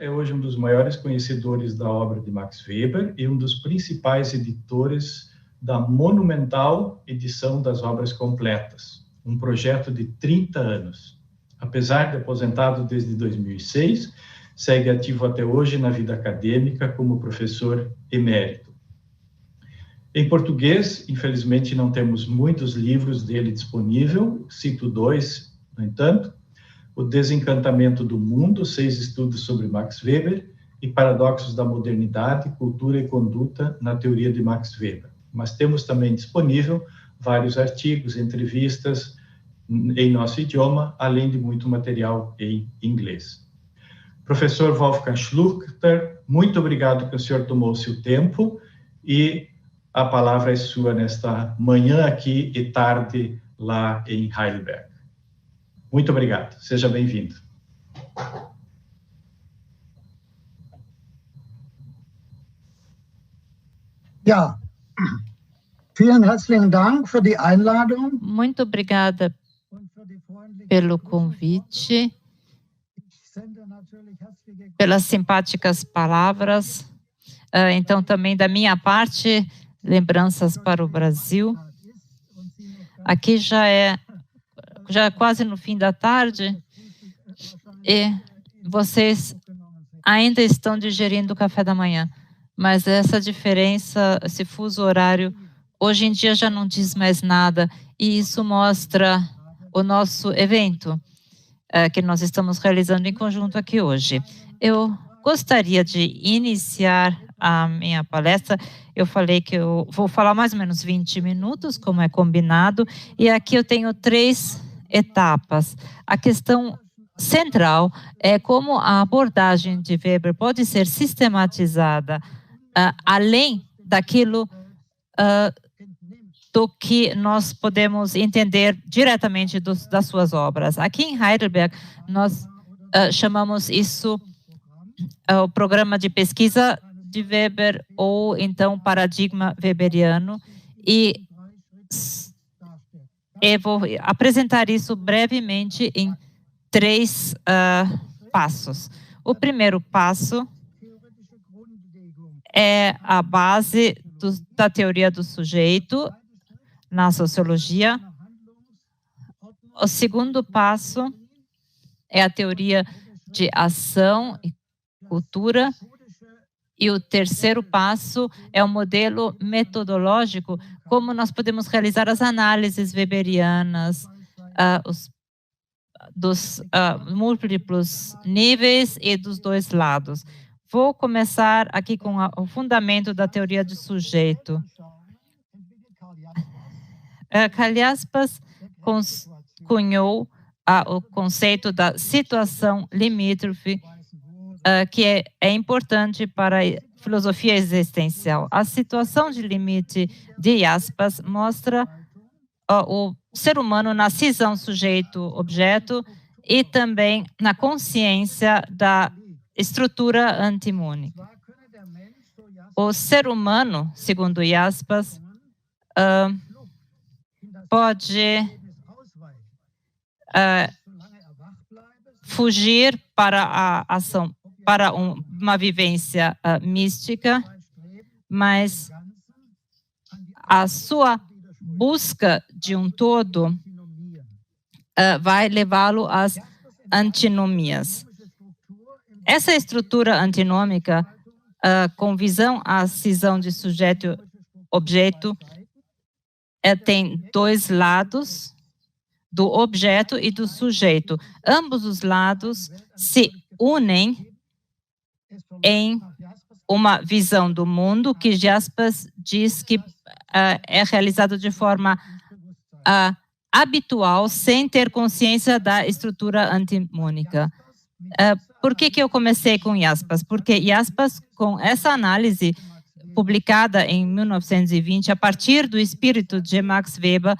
é hoje um dos maiores conhecedores da obra de Max Weber e um dos principais editores da monumental edição das obras completas, um projeto de 30 anos. Apesar de aposentado desde 2006, segue ativo até hoje na vida acadêmica como professor emérito. Em português, infelizmente, não temos muitos livros dele disponível, cito 2, no entanto: O Desencantamento do Mundo, 6 estudos sobre Max Weber, e Paradoxos da Modernidade, Cultura e Conduta na Teoria de Max Weber. Mas temos também disponível vários artigos, entrevistas em nosso idioma, além de muito material em inglês. Professor Wolfgang Schluchter, muito obrigado que o senhor tomou o seu tempo, e a palavra é sua nesta manhã aqui e tarde lá em Heidelberg. Muito obrigado, seja bem-vindo. Ja, vielen herzlichen Dank für die Einladung. Muito obrigada pelo convite, pelas simpáticas palavras. Então, também da minha parte, lembranças para o Brasil. Aqui já é quase no fim da tarde e vocês ainda estão digerindo o café da manhã. Mas essa diferença, esse fuso horário, hoje em dia já não diz mais nada, e isso mostra o nosso evento que nós estamos realizando em conjunto aqui hoje. Eu gostaria de iniciar a minha palestra. Eu falei que eu vou falar mais ou menos 20 minutos, como é combinado, e aqui eu tenho 3 etapas. A questão central é como a abordagem de Weber pode ser sistematizada além daquilo do que nós podemos entender diretamente das suas obras. Aqui em Heidelberg, nós chamamos isso o programa de pesquisa de Weber, ou então paradigma weberiano, e eu vou apresentar isso brevemente em 3 passos. O primeiro passo é a base da teoria do sujeito na sociologia. O segundo passo é a teoria de ação e cultura. E o terceiro passo é o modelo metodológico, como nós podemos realizar as análises weberianas dos múltiplos níveis e dos 2 lados. Vou começar aqui com o fundamento da teoria do sujeito. Karl Jaspers cunhou o conceito da situação limítrofe, que é importante para a filosofia existencial. A situação de limite de Jaspers mostra o ser humano na cisão sujeito-objeto e também na consciência da estrutura antimônica. O ser humano, segundo Jaspers, pode fugir para a ação, para uma vivência mística, mas a sua busca de um todo vai levá-lo às antinomias. Essa estrutura antinômica, com visão à cisão de sujeito-objeto, tem 2 lados, do objeto e do sujeito. Ambos os lados se unem em uma visão do mundo que Jaspers diz que é realizada de forma habitual, sem ter consciência da estrutura antimônica. Por que eu comecei com Jaspers? Porque Jaspers, com essa análise publicada em 1920, a partir do espírito de Max Weber,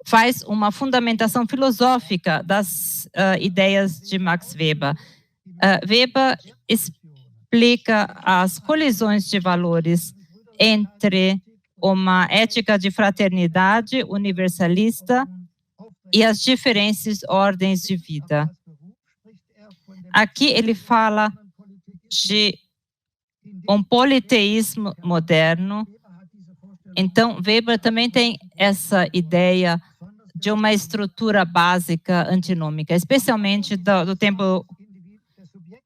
faz uma fundamentação filosófica das ideias de Max Weber. Weber explica as colisões de valores entre uma ética de fraternidade universalista e as diferentes ordens de vida. Aqui ele fala de um politeísmo moderno. Então, Weber também tem essa ideia de uma estrutura básica antinômica, especialmente do tempo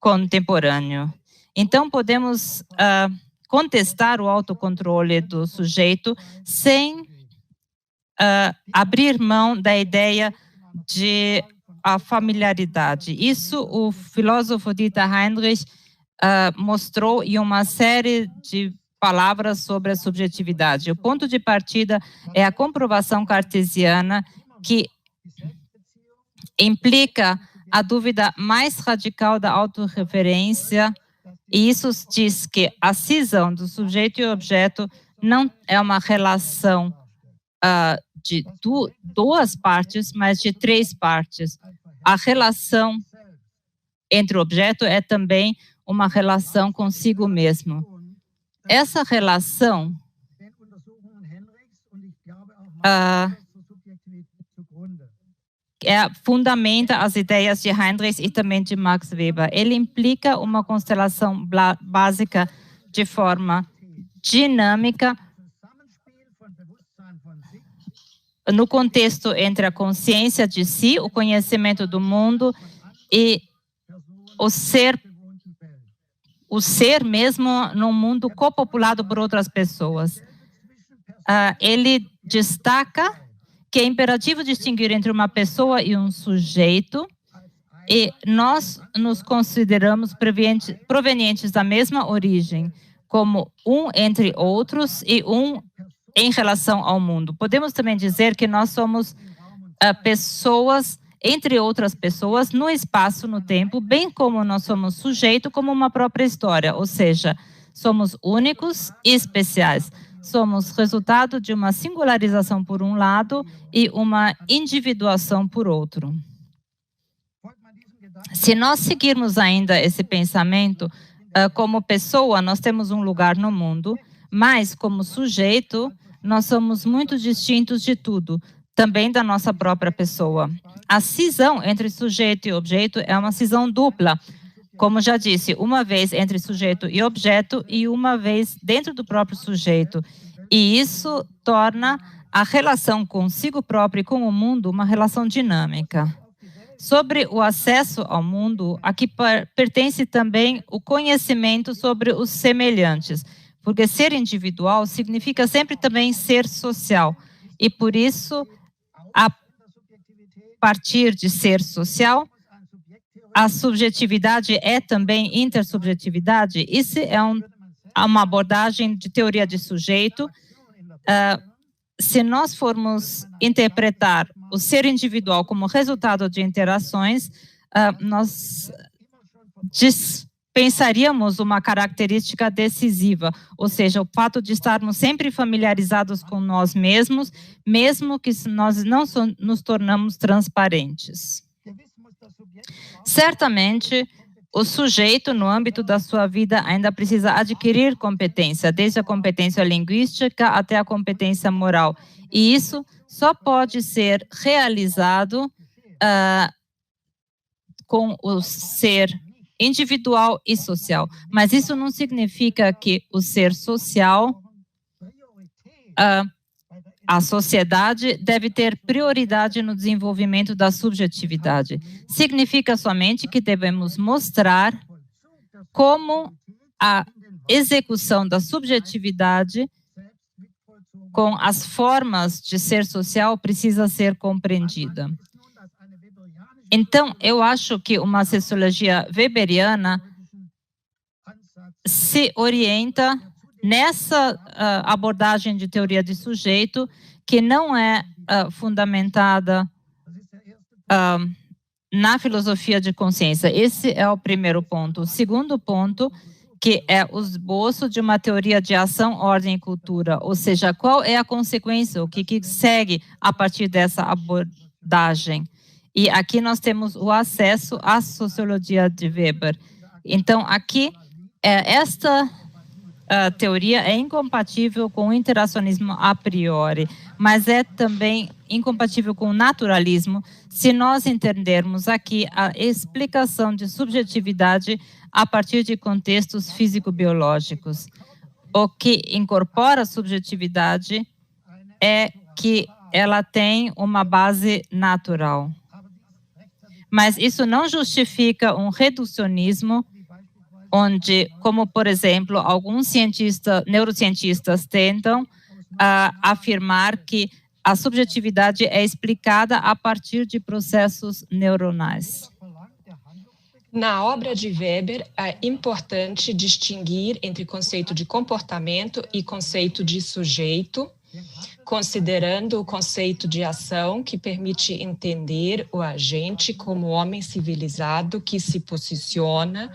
contemporâneo. Então, podemos contestar o autocontrole do sujeito sem abrir mão da ideia de a familiaridade. Isso o filósofo Dieter Heinrich mostrou em uma série de palavras sobre a subjetividade. O ponto de partida é a comprovação cartesiana, que implica a dúvida mais radical da autorreferência, e isso diz que a cisão do sujeito e objeto não é uma relação de duas partes, mas de três partes. A relação entre o objeto é também uma relação consigo mesmo. Essa relação fundamenta as ideias de Heinrich e também de Max Weber. Ele implica uma constelação básica de forma dinâmica no contexto entre a consciência de si, o conhecimento do mundo e o ser mesmo num mundo copopulado por outras pessoas. Ele destaca que é imperativo distinguir entre uma pessoa e um sujeito, e nós nos consideramos provenientes da mesma origem, como um entre outros e um em relação ao mundo. Podemos também dizer que nós somos pessoas entre outras pessoas no espaço, no tempo, bem como nós somos sujeito como uma própria história, ou seja, somos únicos e especiais. Somos resultado de uma singularização por um lado e uma individuação por outro. Se nós seguirmos ainda esse pensamento, como pessoa, nós temos um lugar no mundo, mas como sujeito, nós somos muito distintos de tudo, também da nossa própria pessoa. A cisão entre sujeito e objeto é uma cisão dupla, como já disse, uma vez entre sujeito e objeto e uma vez dentro do próprio sujeito. E isso torna a relação consigo próprio e com o mundo uma relação dinâmica. Sobre o acesso ao mundo, aqui pertence também o conhecimento sobre os semelhantes, porque ser individual significa sempre também ser social. E por isso, a partir de ser social, a subjetividade é também intersubjetividade. Isso é uma abordagem de teoria de sujeito. Se nós formos interpretar o ser individual como resultado de interações, nós dispensaríamos uma característica decisiva, ou seja, o fato de estarmos sempre familiarizados com nós mesmos, mesmo que nós não nos tornamos transparentes. Certamente, o sujeito, no âmbito da sua vida, ainda precisa adquirir competência, desde a competência linguística até a competência moral. E isso só pode ser realizado com o ser individual e social. Mas isso não significa que o ser social, a sociedade, deve ter prioridade no desenvolvimento da subjetividade. Significa somente que devemos mostrar como a execução da subjetividade com as formas de ser social precisa ser compreendida. Então, eu acho que uma sociologia weberiana se orienta nessa abordagem de teoria de sujeito, que não é fundamentada na filosofia de consciência. Esse é o primeiro ponto. O segundo ponto, que é o esboço de uma teoria de ação, ordem e cultura, ou seja, qual é a consequência, o que segue a partir dessa abordagem. E aqui nós temos o acesso à sociologia de Weber. Então, aqui, esta teoria é incompatível com o interacionismo a priori, mas é também incompatível com o naturalismo se nós entendermos aqui a explicação de subjetividade a partir de contextos físico-biológicos. O que incorpora a subjetividade é que ela tem uma base natural. Mas isso não justifica um reducionismo onde, como, por exemplo, alguns neurocientistas tentam afirmar que a subjetividade é explicada a partir de processos neuronais. Na obra de Weber, é importante distinguir entre conceito de comportamento e conceito de sujeito, considerando o conceito de ação que permite entender o agente como homem civilizado que se posiciona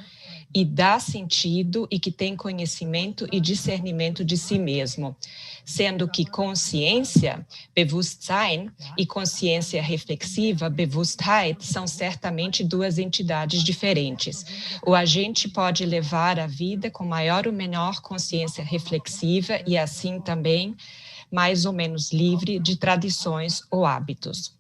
e dá sentido e que tem conhecimento e discernimento de si mesmo, sendo que consciência, Bewusstsein, e consciência reflexiva, Bewusstheit, são certamente duas entidades diferentes. O agente pode levar a vida com maior ou menor consciência reflexiva e assim também mais ou menos livre de tradições ou hábitos.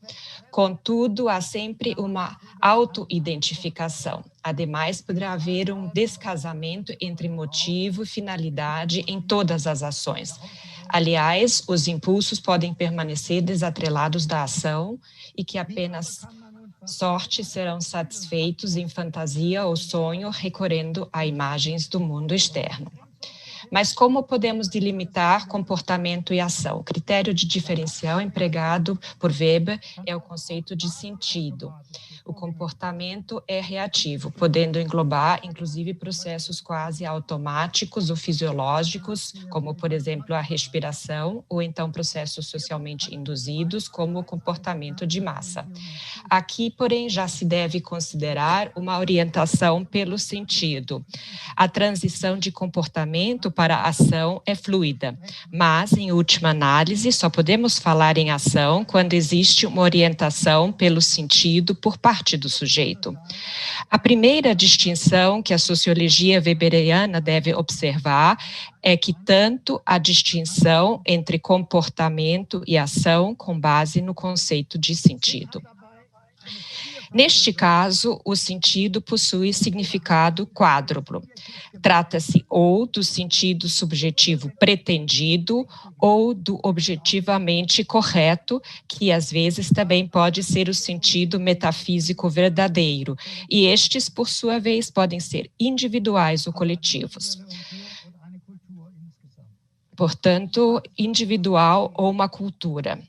Contudo, há sempre uma auto-identificação. Ademais, poderá haver um descasamento entre motivo e finalidade em todas as ações. Aliás, os impulsos podem permanecer desatrelados da ação e que apenas sorte serão satisfeitos em fantasia ou sonho, recorrendo a imagens do mundo externo. Mas como podemos delimitar comportamento e ação? O critério de diferencial empregado por Weber é o conceito de sentido. O comportamento é reativo, podendo englobar, inclusive, processos quase automáticos ou fisiológicos, como, por exemplo, a respiração, ou então processos socialmente induzidos, como o comportamento de massa. Aqui, porém, já se deve considerar uma orientação pelo sentido. A transição de comportamento para a ação é fluida, mas, em última análise, só podemos falar em ação quando existe uma orientação pelo sentido por parte do sujeito. A primeira distinção que a sociologia weberiana deve observar é que tanto a distinção entre comportamento e ação com base no conceito de sentido. Neste caso, o sentido possui significado quádruplo. Trata-se ou do sentido subjetivo pretendido ou do objetivamente correto, que às vezes também pode ser o sentido metafísico verdadeiro, e estes, por sua vez, podem ser individuais ou coletivos. Portanto, individual ou uma cultura.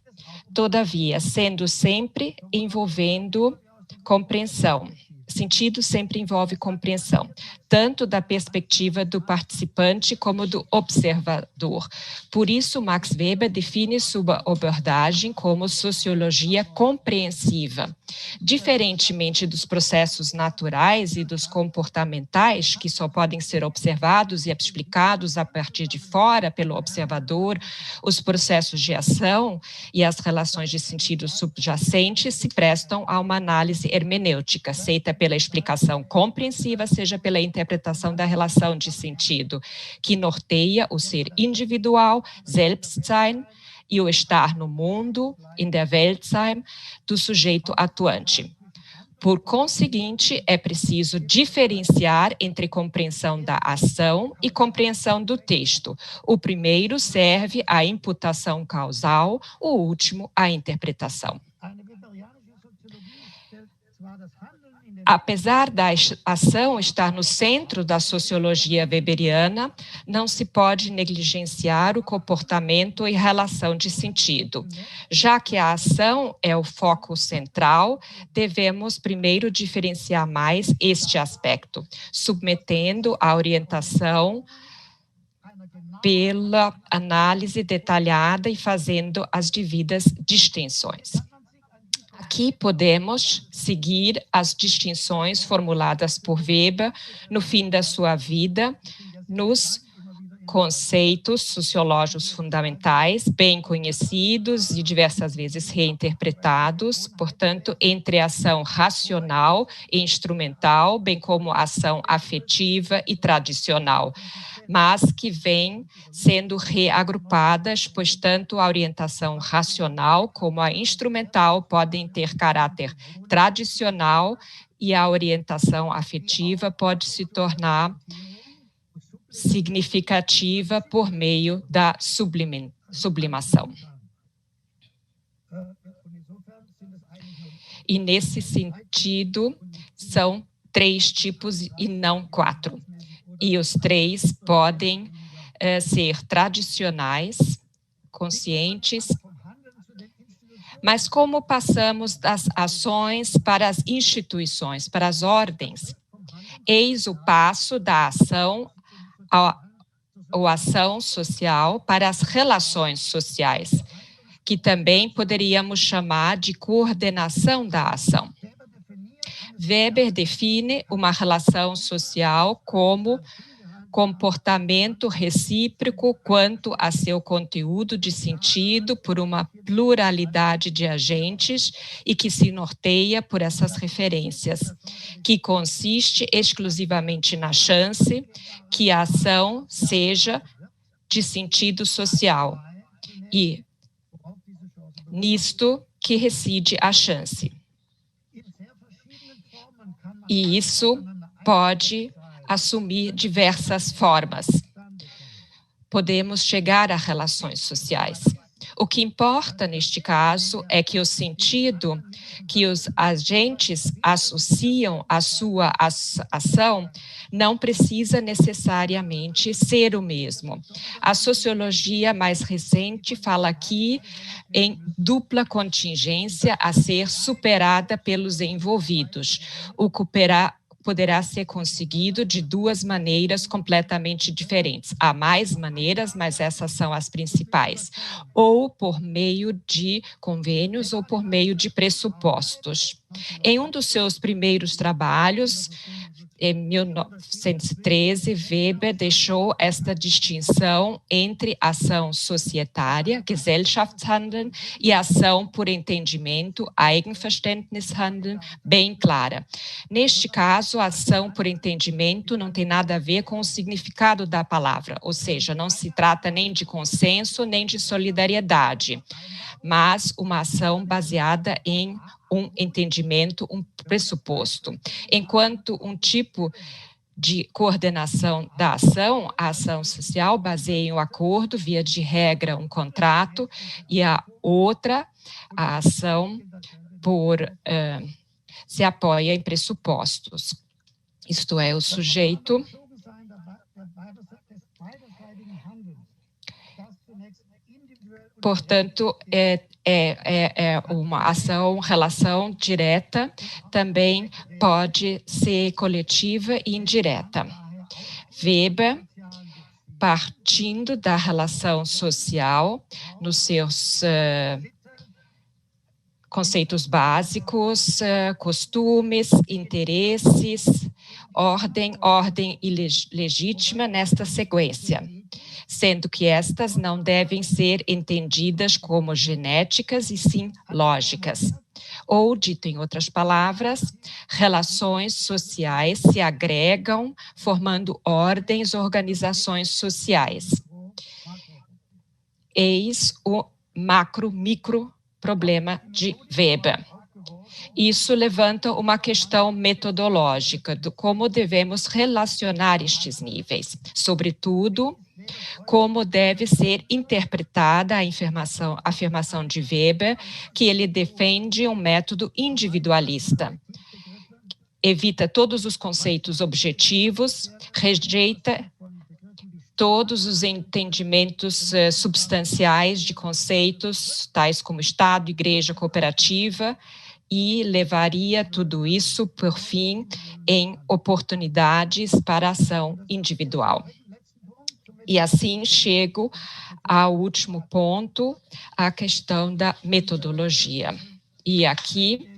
Todavia, sendo sempre envolvendo compreensão. Sentido sempre envolve compreensão, tanto da perspectiva do participante como do observador. Por isso, Max Weber define sua abordagem como sociologia compreensiva. Diferentemente dos processos naturais e dos comportamentais, que só podem ser observados e explicados a partir de fora pelo observador, os processos de ação e as relações de sentido subjacentes se prestam a uma análise hermenêutica, aceita pela explicação compreensiva, seja pela interpretação da relação de sentido, que norteia o ser individual, Selbstsein, e o estar no mundo, in der Weltsein, do sujeito atuante. Por conseguinte, é preciso diferenciar entre compreensão da ação e compreensão do texto. O primeiro serve à imputação causal, o último à interpretação. Apesar da ação estar no centro da sociologia weberiana, não se pode negligenciar o comportamento e relação de sentido. Já que a ação é o foco central, devemos primeiro diferenciar mais este aspecto, submetendo a orientação pela análise detalhada e fazendo as devidas distinções. Aqui podemos seguir as distinções formuladas por Weber no fim da sua vida, nos conceitos sociológicos fundamentais, bem conhecidos e diversas vezes reinterpretados, portanto, entre ação racional e instrumental, bem como ação afetiva e tradicional. mas que vêm sendo reagrupadas, pois tanto a orientação racional como a instrumental podem ter caráter tradicional e a orientação afetiva pode se tornar significativa por meio da sublimação. E, nesse sentido, são 3 tipos e não 4. E os 3 podem ser tradicionais, conscientes, mas como passamos das ações para as instituições, para as ordens? Eis o passo da ação ou ação social para as relações sociais, que também poderíamos chamar de coordenação da ação. Weber define uma relação social como comportamento recíproco quanto a seu conteúdo de sentido por uma pluralidade de agentes e que se norteia por essas referências, que consiste exclusivamente na chance que a ação seja de sentido social e nisto que reside a chance. E isso pode assumir diversas formas. Podemos chegar a relações sociais. O que importa neste caso é que o sentido que os agentes associam à sua ação não precisa necessariamente ser o mesmo. A sociologia mais recente fala aqui em dupla contingência a ser superada pelos envolvidos, o que poderá ser conseguido de 2 maneiras completamente diferentes. Há mais maneiras, mas essas são as principais. Ou por meio de convênios ou por meio de pressupostos. Em um dos seus primeiros trabalhos, em 1913, Weber deixou esta distinção entre ação societária, Gesellschaftshandeln, e ação por entendimento, Eigenverständnishandeln, bem clara. Neste caso, a ação por entendimento não tem nada a ver com o significado da palavra, ou seja, não se trata nem de consenso, nem de solidariedade, mas uma ação baseada em um entendimento, um pressuposto. Enquanto um tipo de coordenação da ação, a ação social baseia em um acordo, via de regra, um contrato, e a outra, a ação se apoia em pressupostos. Isto é, o sujeito portanto, uma relação direta, também pode ser coletiva e indireta. Weber, partindo da relação social, nos seus conceitos básicos, costumes, interesses, ordem e legítima nesta sequência, sendo que estas não devem ser entendidas como genéticas e sim lógicas. Ou, dito em outras palavras, relações sociais se agregam, formando ordens, organizações sociais. Eis o macro-micro problema de Weber. Isso levanta uma questão metodológica de como devemos relacionar estes níveis, sobretudo, como deve ser interpretada a afirmação de Weber, que ele defende um método individualista. Evita todos os conceitos objetivos, rejeita todos os entendimentos substanciais de conceitos, tais como Estado, Igreja, Cooperativa, e levaria tudo isso, por fim, em oportunidades para a ação individual. E assim chego ao último ponto, a questão da metodologia. E aqui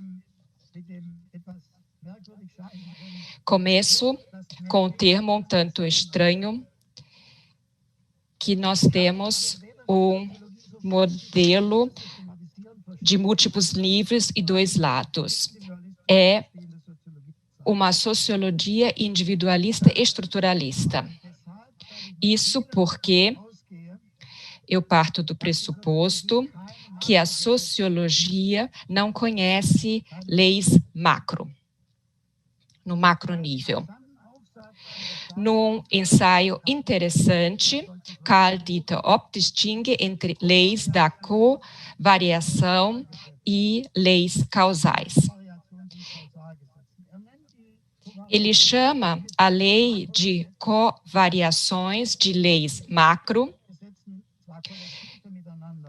começo com o termo um tanto estranho, que nós temos um modelo de múltiplos níveis e 2 lados. É uma sociologia individualista estruturalista. Isso porque eu parto do pressuposto que a sociologia não conhece leis macro, no macronível. Num ensaio interessante, Karl Dieter Opp distingue entre leis da covariação e leis causais. Ele chama a lei de covariações de leis macro,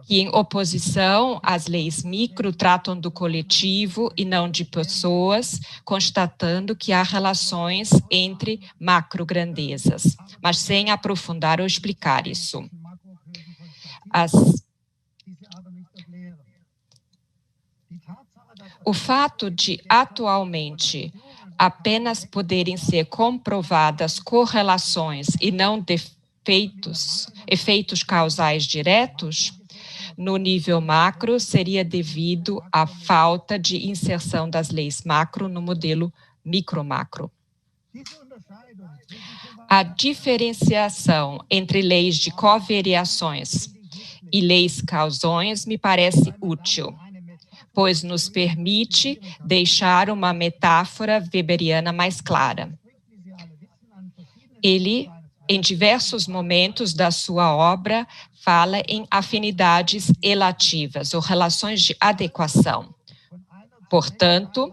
que, em oposição às leis micro, tratam do coletivo e não de pessoas, constatando que há relações entre macro-grandezas, mas sem aprofundar ou explicar isso. O fato de, atualmente, apenas poderem ser comprovadas correlações e não efeitos causais diretos, no nível macro, seria devido à falta de inserção das leis macro no modelo micro-macro. A diferenciação entre leis de covariações e leis causões me parece útil, pois nos permite deixar uma metáfora weberiana mais clara. Ele, em diversos momentos da sua obra, fala em afinidades elativas ou relações de adequação. Portanto,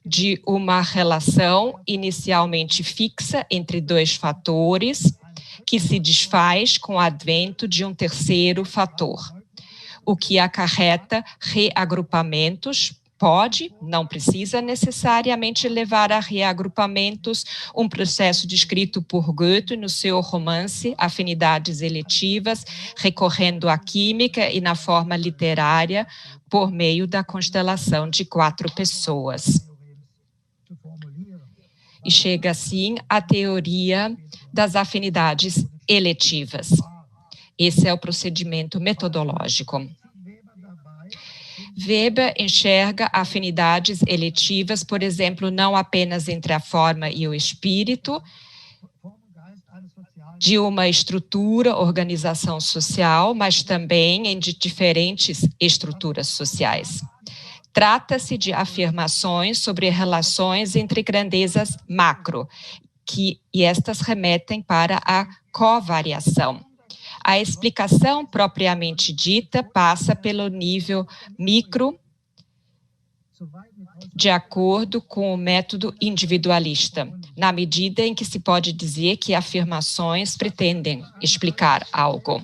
de uma relação inicialmente fixa entre dois fatores que se desfaz com o advento de um terceiro fator, o que acarreta reagrupamentos. Pode, não precisa necessariamente levar a reagrupamentos, um processo descrito por Goethe no seu romance Afinidades Eletivas, recorrendo à química e na forma literária por meio da constelação de 4 pessoas. E chega assim à teoria das afinidades eletivas. Esse é o procedimento metodológico. Weber enxerga afinidades eletivas, por exemplo, não apenas entre a forma e o espírito, de uma estrutura, organização social, mas também em diferentes estruturas sociais. Trata-se de afirmações sobre relações entre grandezas macro, e estas remetem para a covariação. A explicação propriamente dita passa pelo nível micro, de acordo com o método individualista, na medida em que se pode dizer que afirmações pretendem explicar algo.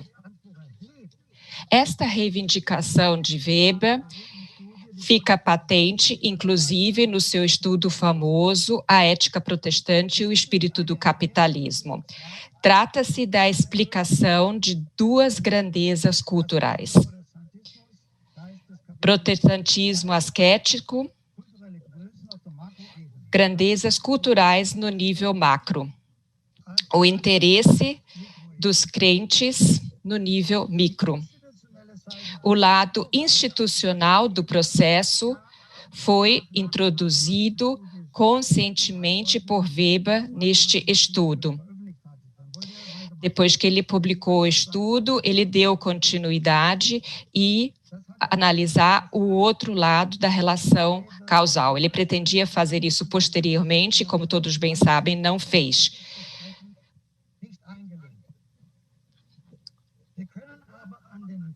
Esta reivindicação de Weber fica patente, inclusive, no seu estudo famoso, A Ética Protestante e o Espírito do Capitalismo. Trata-se da explicação de 2 grandezas culturais. Protestantismo ascético, grandezas culturais no nível macro. O interesse dos crentes no nível micro. O lado institucional do processo foi introduzido conscientemente por Weber neste estudo. Depois que ele publicou o estudo, ele deu continuidade e analisar o outro lado da relação causal. Ele pretendia fazer isso posteriormente, como todos bem sabem, não fez.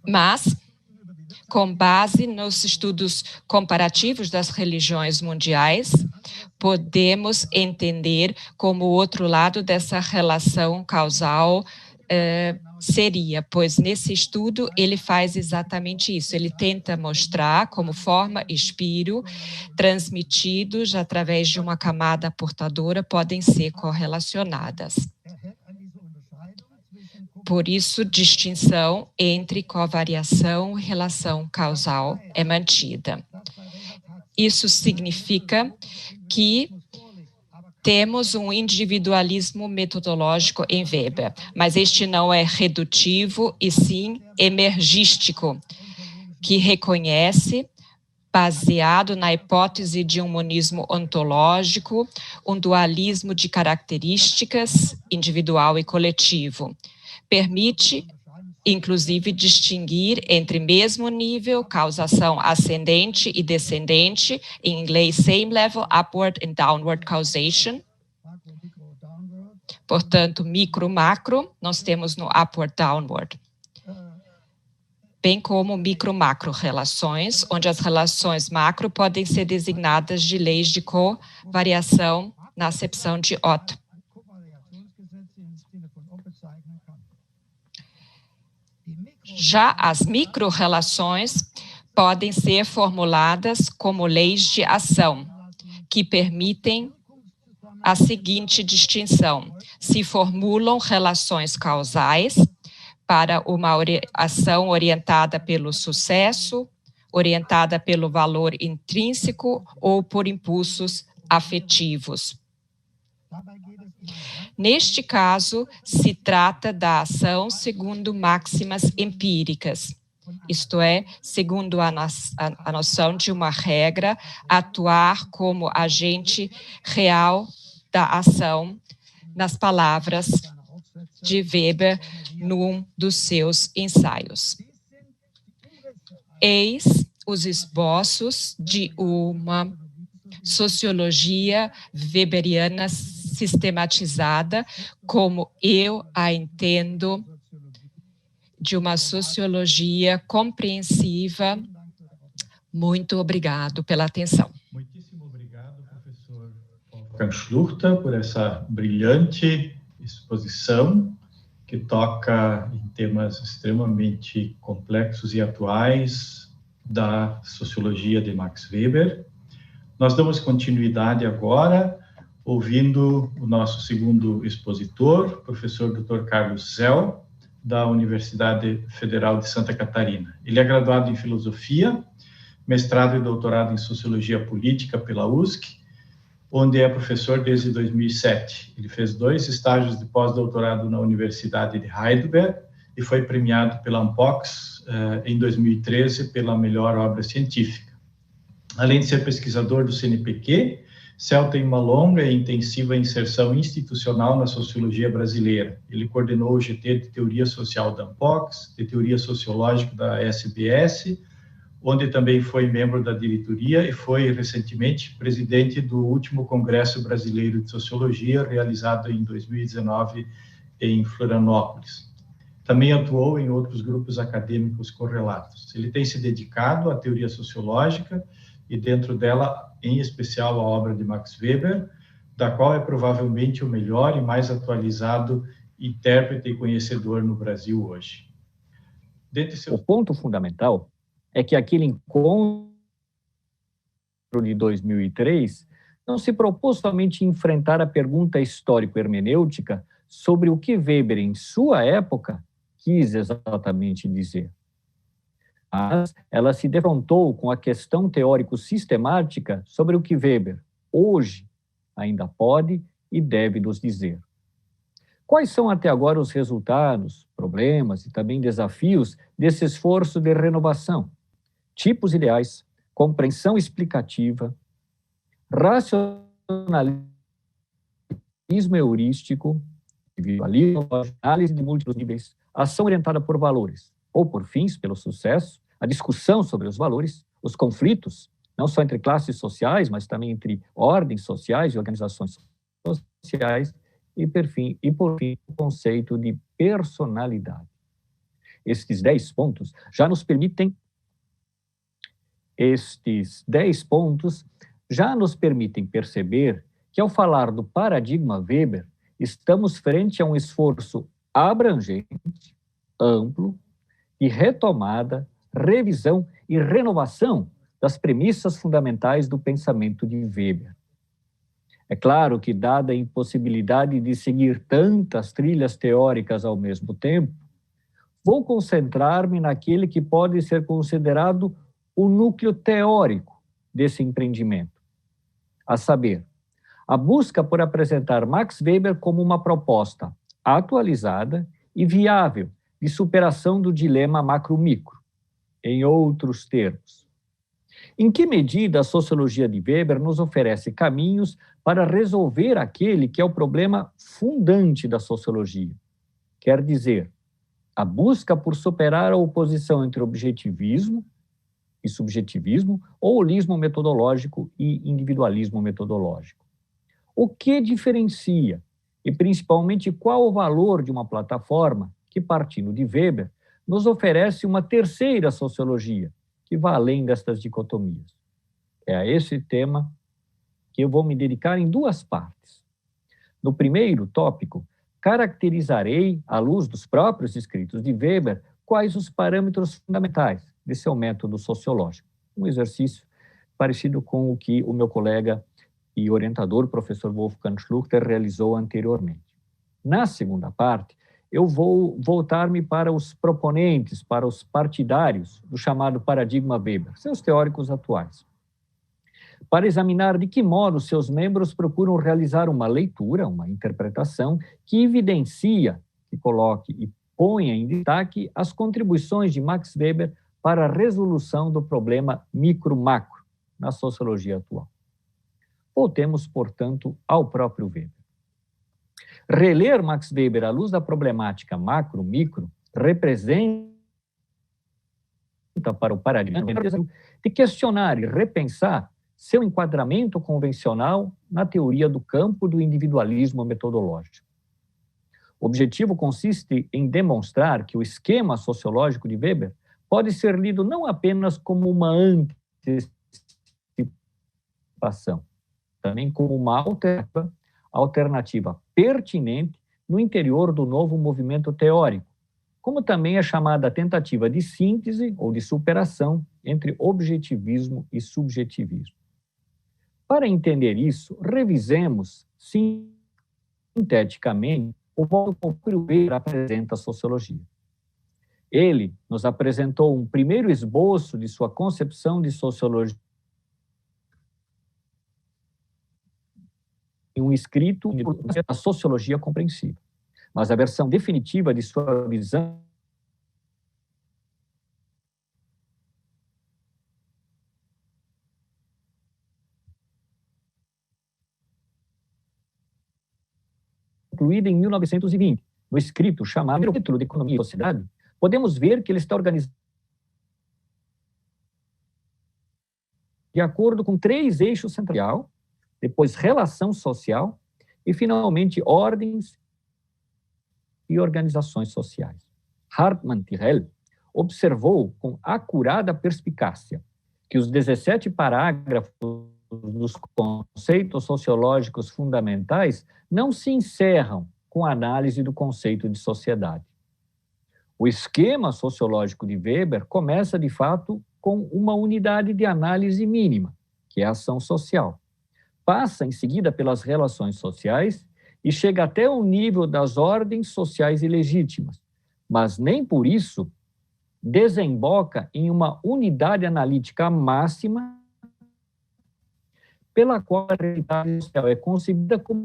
Mas, com base nos estudos comparativos das religiões mundiais, podemos entender como o outro lado dessa relação causal seria, pois nesse estudo ele faz exatamente isso. Ele tenta mostrar como forma e espírito transmitidos através de uma camada portadora podem ser correlacionadas. Por isso, distinção entre covariação e relação causal é mantida. Isso significa que temos um individualismo metodológico em Weber, mas este não é redutivo e sim emergístico, que reconhece, baseado na hipótese de um monismo ontológico, um dualismo de características individual e coletivo. permite, inclusive, distinguir entre mesmo nível, causação ascendente e descendente, em inglês same level, upward and downward causation. Portanto, micro, macro, nós temos no upward, downward. Bem como micro-macro relações, onde as relações macro podem ser designadas de leis de covariação na acepção de Ott. Já as micro-relações podem ser formuladas como leis de ação, que permitem a seguinte distinção: se formulam relações causais para uma ação orientada pelo sucesso, orientada pelo valor intrínseco ou por impulsos afetivos. Neste caso, se trata da ação segundo máximas empíricas, isto é, segundo a noção de uma regra, atuar como agente real da ação, nas palavras de Weber, num dos seus ensaios. Eis os esboços de uma sociologia weberiana sistematizada, como eu a entendo, de uma sociologia compreensiva. Muito obrigado pela atenção. Muitíssimo obrigado, professor Wolfgang Schluchter, por essa brilhante exposição que toca em temas extremamente complexos e atuais da sociologia de Max Weber. Nós damos continuidade agora, ouvindo o nosso segundo expositor, professor Dr. Carlos Zell, da Universidade Federal de Santa Catarina. Ele é graduado em Filosofia, mestrado e doutorado em Sociologia Política pela USC, onde é professor desde 2007. Ele fez 2 estágios de pós-doutorado na Universidade de Heidelberg e foi premiado pela Ampox em 2013 pela melhor obra científica. Além de ser pesquisador do CNPq, Zell tem uma longa e intensiva inserção institucional na sociologia brasileira. Ele coordenou o GT de Teoria Social da Ampox, de Teoria Sociológica da SBS, onde também foi membro da diretoria e foi, recentemente, presidente do último Congresso Brasileiro de Sociologia, realizado em 2019 em Florianópolis. Também atuou em outros grupos acadêmicos correlatos. Ele tem se dedicado à teoria sociológica e, dentro dela, em especial, a obra de Max Weber, da qual é provavelmente o melhor e mais atualizado intérprete e conhecedor no Brasil hoje. O ponto fundamental é que aquele encontro de 2003 não se propôs somente enfrentar a pergunta histórico-hermenêutica sobre o que Weber, em sua época, quis exatamente dizer. Mas ela se defrontou com a questão teórico-sistemática sobre o que Weber, hoje, ainda pode e deve nos dizer. Quais são até agora os resultados, problemas e também desafios desse esforço de renovação? Tipos ideais, compreensão explicativa, racionalismo heurístico, individualismo, análise de múltiplos níveis, ação orientada por valores, ou por fins, pelo sucesso, a discussão sobre os valores, os conflitos, não só entre classes sociais, mas também entre ordens sociais e organizações sociais, e por fim, o conceito de personalidade. Estes 10 pontos já nos permitem perceber que, ao falar do paradigma Weber, estamos frente a um esforço abrangente, amplo, de retomada, revisão e renovação das premissas fundamentais do pensamento de Weber. É claro que, dada a impossibilidade de seguir tantas trilhas teóricas ao mesmo tempo, vou concentrar-me naquele que pode ser considerado o núcleo teórico desse empreendimento, a saber, a busca por apresentar Max Weber como uma proposta atualizada e viável de superação do dilema macro-micro. Em outros termos, em que medida a sociologia de Weber nos oferece caminhos para resolver aquele que é o problema fundante da sociologia, quer dizer, a busca por superar a oposição entre objetivismo e subjetivismo, ou holismo metodológico e individualismo metodológico. O que diferencia, e principalmente qual o valor de uma plataforma que, partindo de Weber, nos oferece uma terceira sociologia, que vai além destas dicotomias? É a esse tema que eu vou me dedicar em duas partes. No primeiro tópico, caracterizarei, à luz dos próprios escritos de Weber, quais os parâmetros fundamentais de seu método sociológico. Um exercício parecido com o que o meu colega e orientador, o professor Wolfgang Schluchter, realizou anteriormente. Na segunda parte, eu vou voltar-me para os proponentes, para os partidários do chamado paradigma Weber, seus teóricos atuais, para examinar de que modo seus membros procuram realizar uma leitura, uma interpretação, que evidencia, que coloque e ponha em destaque as contribuições de Max Weber para a resolução do problema micro-macro na sociologia atual. Voltemos, portanto, ao próprio Weber. Reler Max Weber à luz da problemática macro-micro representa para o paradigma de questionar e repensar seu enquadramento convencional na teoria do campo do individualismo metodológico. O objetivo consiste em demonstrar que o esquema sociológico de Weber pode ser lido não apenas como uma antecipação, também como uma alternativa pertinente no interior do novo movimento teórico, como também a chamada tentativa de síntese ou de superação entre objetivismo e subjetivismo. Para entender isso, revisemos sinteticamente o modo como Weber apresenta a sociologia. Ele nos apresentou um primeiro esboço de sua concepção de sociologia em um escrito da Sociologia Compreensível, mas a versão definitiva de sua visão concluída em 1920, no escrito chamado Título de Economia e Sociedade, podemos ver que ele está organizado de acordo com 3 eixos centrais, depois relação social e, finalmente, ordens e organizações sociais. Hartmann Tirrell observou com acurada perspicácia que os 17 parágrafos dos conceitos sociológicos fundamentais não se encerram com a análise do conceito de sociedade. O esquema sociológico de Weber começa, de fato, com uma unidade de análise mínima, que é a ação social. Passa, em seguida, pelas relações sociais e chega até o nível das ordens sociais ilegítimas, mas nem por isso desemboca em uma unidade analítica máxima pela qual a realidade social é concebida como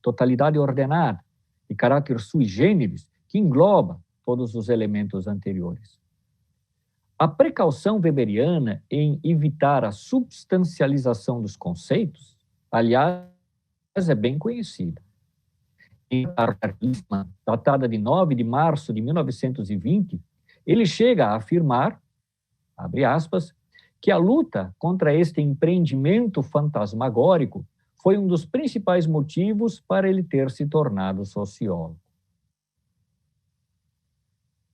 totalidade ordenada, de caráter sui generis, que engloba todos os elementos anteriores. A precaução weberiana em evitar a substancialização dos conceitos, aliás, é bem conhecida. Em Hartmann, datada de 9 de março de 1920, ele chega a afirmar, abre aspas, que a luta contra este empreendimento fantasmagórico foi um dos principais motivos para ele ter se tornado sociólogo.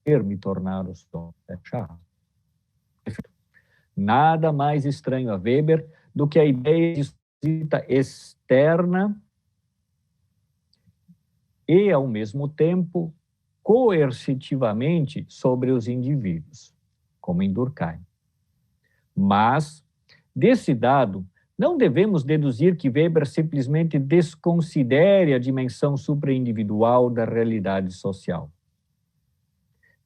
Ter me tornado sociólogo. Nada mais estranho a Weber do que a ideia de visita externa e, ao mesmo tempo, coercitivamente sobre os indivíduos, como em Durkheim. Mas, desse dado, não devemos deduzir que Weber simplesmente desconsidere a dimensão supraindividual da realidade social.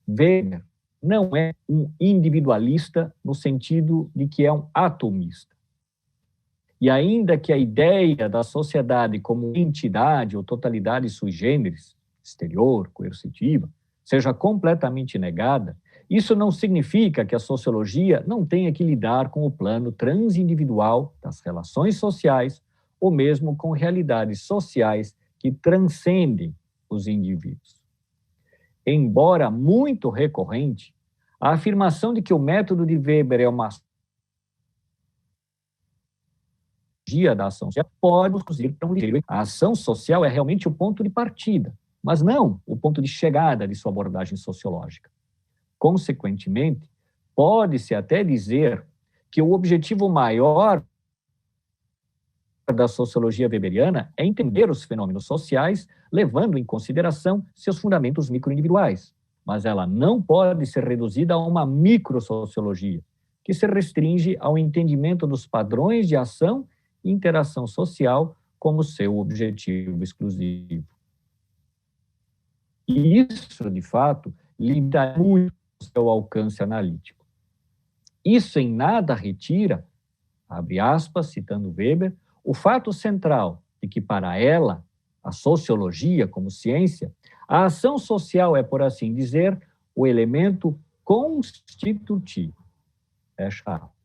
Weber não é um individualista no sentido de que é um atomista. E ainda que a ideia da sociedade como entidade ou totalidade sui generis, exterior, coercitiva, seja completamente negada, isso não significa que a sociologia não tenha que lidar com o plano transindividual das relações sociais ou mesmo com realidades sociais que transcendem os indivíduos. embora muito recorrente, a afirmação de que o método de Weber é uma da ação social pode conduzir para um ligeiro. A ação social é realmente o ponto de partida, mas não o ponto de chegada de sua abordagem sociológica. Consequentemente, pode-se até dizer que o objetivo maior da sociologia weberiana é entender os fenômenos sociais, levando em consideração seus fundamentos microindividuais. Mas ela não pode ser reduzida a uma microsociologia, que se restringe ao entendimento dos padrões de ação e interação social como seu objetivo exclusivo. E isso, de fato, limita muito o seu alcance analítico. Isso em nada retira, abre aspas, citando Weber, o fato central de que, para ela, a sociologia como ciência, a ação social é, por assim dizer, o elemento constitutivo. Fecha aspas.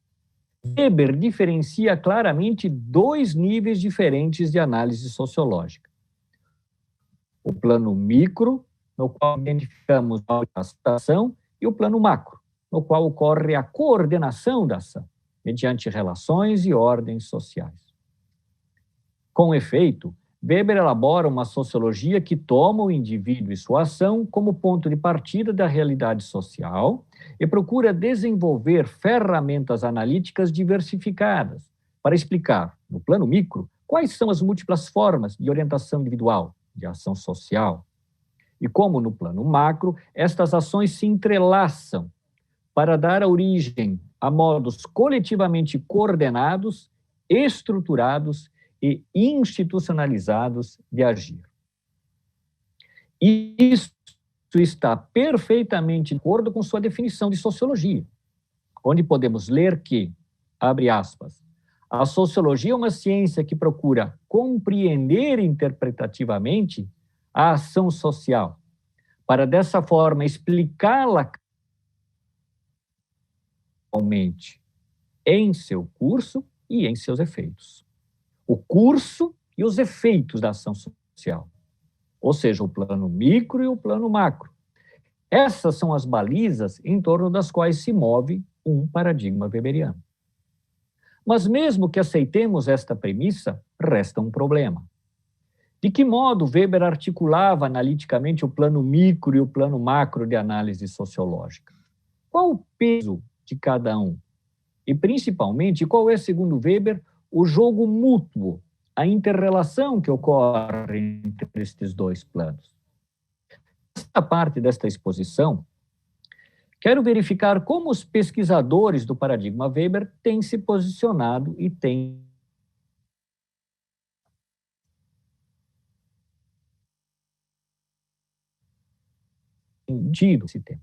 Weber diferencia claramente dois níveis diferentes de análise sociológica. O plano micro, no qual identificamos a ação, e o plano macro, no qual ocorre a coordenação da ação, mediante relações e ordens sociais. Com efeito, Weber elabora uma sociologia que toma o indivíduo e sua ação como ponto de partida da realidade social e procura desenvolver ferramentas analíticas diversificadas para explicar, no plano micro, quais são as múltiplas formas de orientação individual, de ação social, e como, no plano macro, estas ações se entrelaçam para dar origem a modos coletivamente coordenados, estruturados e institucionalizados de agir. E isso está perfeitamente de acordo com sua definição de sociologia, onde podemos ler que, abre aspas, a sociologia é uma ciência que procura compreender interpretativamente a ação social, para dessa forma explicá-la em seu curso e em seus efeitos. O curso e os efeitos da ação social, ou seja, o plano micro e o plano macro. Essas são as balizas em torno das quais se move um paradigma weberiano. Mas mesmo que aceitemos esta premissa, resta um problema. De que modo Weber articulava analiticamente o plano micro e o plano macro de análise sociológica? Qual o peso de cada um? E, principalmente, qual é, segundo Weber, o jogo mútuo, a interrelação que ocorre entre estes dois planos? Nesta parte desta exposição, quero verificar como os pesquisadores do paradigma Weber têm se posicionado e têm entendido esse tema.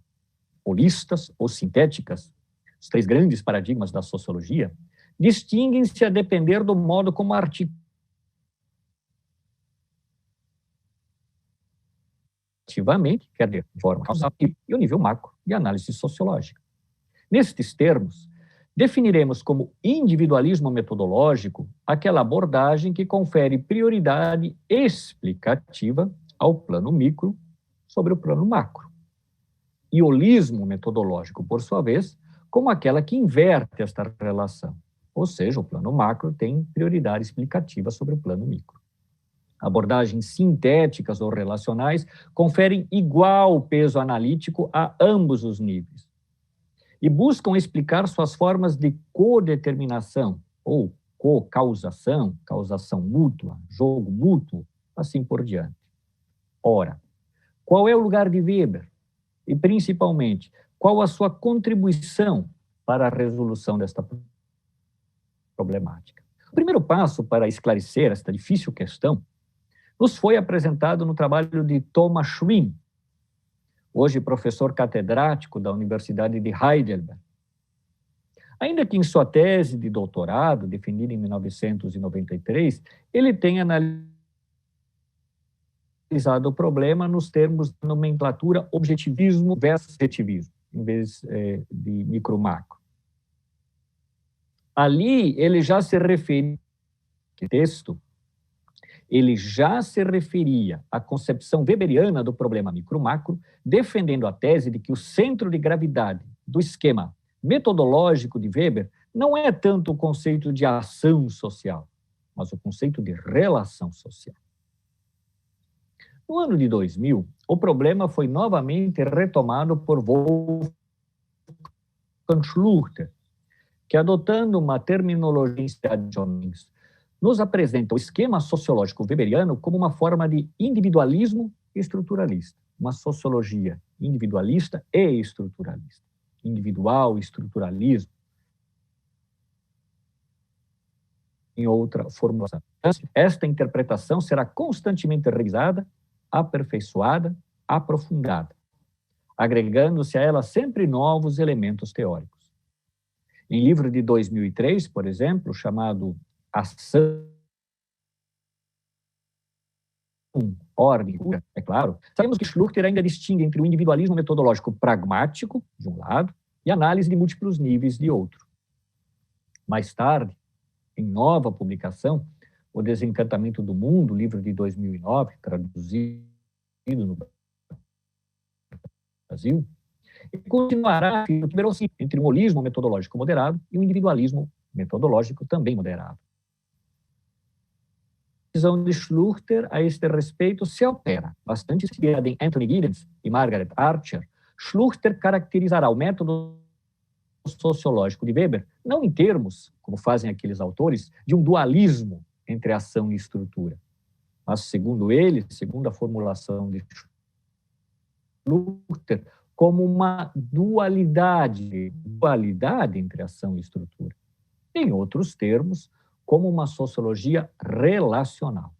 Holistas ou sintéticas, os três grandes paradigmas da sociologia, distinguem-se a depender do modo como ativamente, quer dizer, de forma causal, e o nível macro de análise sociológica. Nestes termos, definiremos como individualismo metodológico aquela abordagem que confere prioridade explicativa ao plano micro sobre o plano macro. E holismo metodológico, por sua vez, como aquela que inverte esta relação, ou seja, o plano macro tem prioridade explicativa sobre o plano micro. Abordagens sintéticas ou relacionais conferem igual peso analítico a ambos os níveis e buscam explicar suas formas de codeterminação ou co-causação, causação mútua, jogo mútuo, assim por diante. Ora, qual é o lugar de Weber? E, principalmente, qual a sua contribuição para a resolução desta problemática? O primeiro passo para esclarecer esta difícil questão nos foi apresentado no trabalho de Thomas Schwinn, hoje professor catedrático da Universidade de Heidelberg. Ainda que em sua tese de doutorado, defendida em 1993, ele tenha analisado o problema nos termos de nomenclatura objetivismo versus subjetivismo, em vez de micro-macro. Ali, ele já se refere, texto, Ele já se referia à concepção weberiana do problema micro-macro, defendendo a tese de que o centro de gravidade do esquema metodológico de Weber não é tanto o conceito de ação social, mas o conceito de relação social. No ano de 2000, o problema foi novamente retomado por Wolfgang Schluchter, que, adotando uma terminologia de nos apresenta o esquema sociológico weberiano como uma forma de individualismo estruturalista, uma sociologia individualista e estruturalista. Individual, estruturalismo, em outra formulação. Esta interpretação será constantemente revisada, aperfeiçoada, aprofundada, agregando-se a ela sempre novos elementos teóricos. Em livro de 2003, por exemplo, chamado Ação, Ordem, é claro, sabemos que Schluchter ainda distingue entre o individualismo metodológico pragmático, de um lado, e análise de múltiplos níveis, de outro. Mais tarde, em nova publicação, O Desencantamento do Mundo, livro de 2009, traduzido no Brasil, ele continuará entre um holismo metodológico moderado e um individualismo metodológico também moderado. A visão de Schluchter a este respeito se altera. Bastante inspirada em Anthony Giddens e Margaret Archer, Schluchter caracterizará o método sociológico de Weber não em termos, como fazem aqueles autores, de um dualismo entre ação e estrutura, mas, segundo ele, segundo a formulação de Schluchter, como uma dualidade entre ação e estrutura. Em outros termos, como uma sociologia relacional.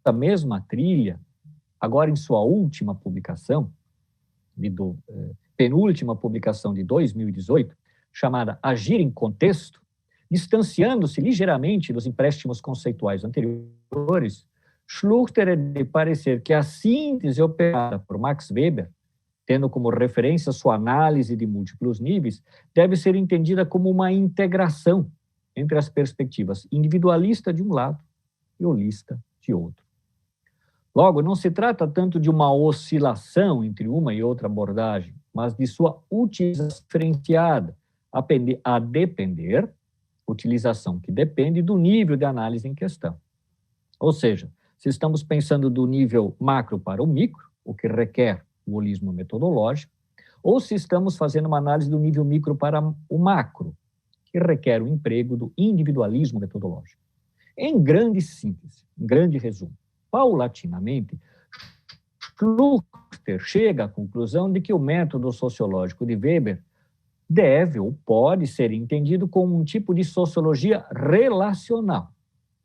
A mesma trilha, agora em sua última publicação, penúltima publicação de 2018, chamada Agir em Contexto, distanciando-se ligeiramente dos empréstimos conceituais anteriores, Schluchter é de parecer que a síntese operada por Max Weber, tendo como referência sua análise de múltiplos níveis, deve ser entendida como uma integração entre as perspectivas individualista de um lado e holista de outro. Logo, não se trata tanto de uma oscilação entre uma e outra abordagem, mas de sua utilização diferenciada, a depender, utilização que depende do nível de análise em questão. Ou seja, se estamos pensando do nível macro para o micro, o que requer o holismo metodológico, ou se estamos fazendo uma análise do nível micro para o macro, que requer o emprego do individualismo metodológico. Em grande síntese, em grande resumo, paulatinamente, Schluchter chega à conclusão de que o método sociológico de Weber deve ou pode ser entendido como um tipo de sociologia relacional,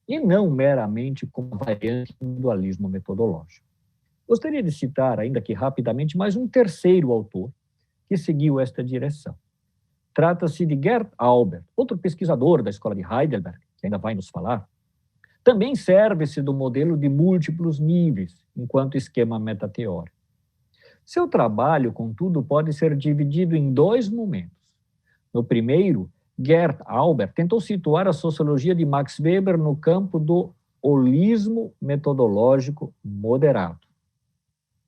e não meramente como variante do individualismo metodológico. Gostaria de citar, ainda que rapidamente, mais um terceiro autor que seguiu esta direção. Trata-se de Gerd Albert, outro pesquisador da Escola de Heidelberg, que ainda vai nos falar. Também serve-se do modelo de múltiplos níveis, enquanto esquema metateórico. Seu trabalho, contudo, pode ser dividido em dois momentos. No primeiro, Gerd Albert tentou situar a sociologia de Max Weber no campo do holismo metodológico moderado,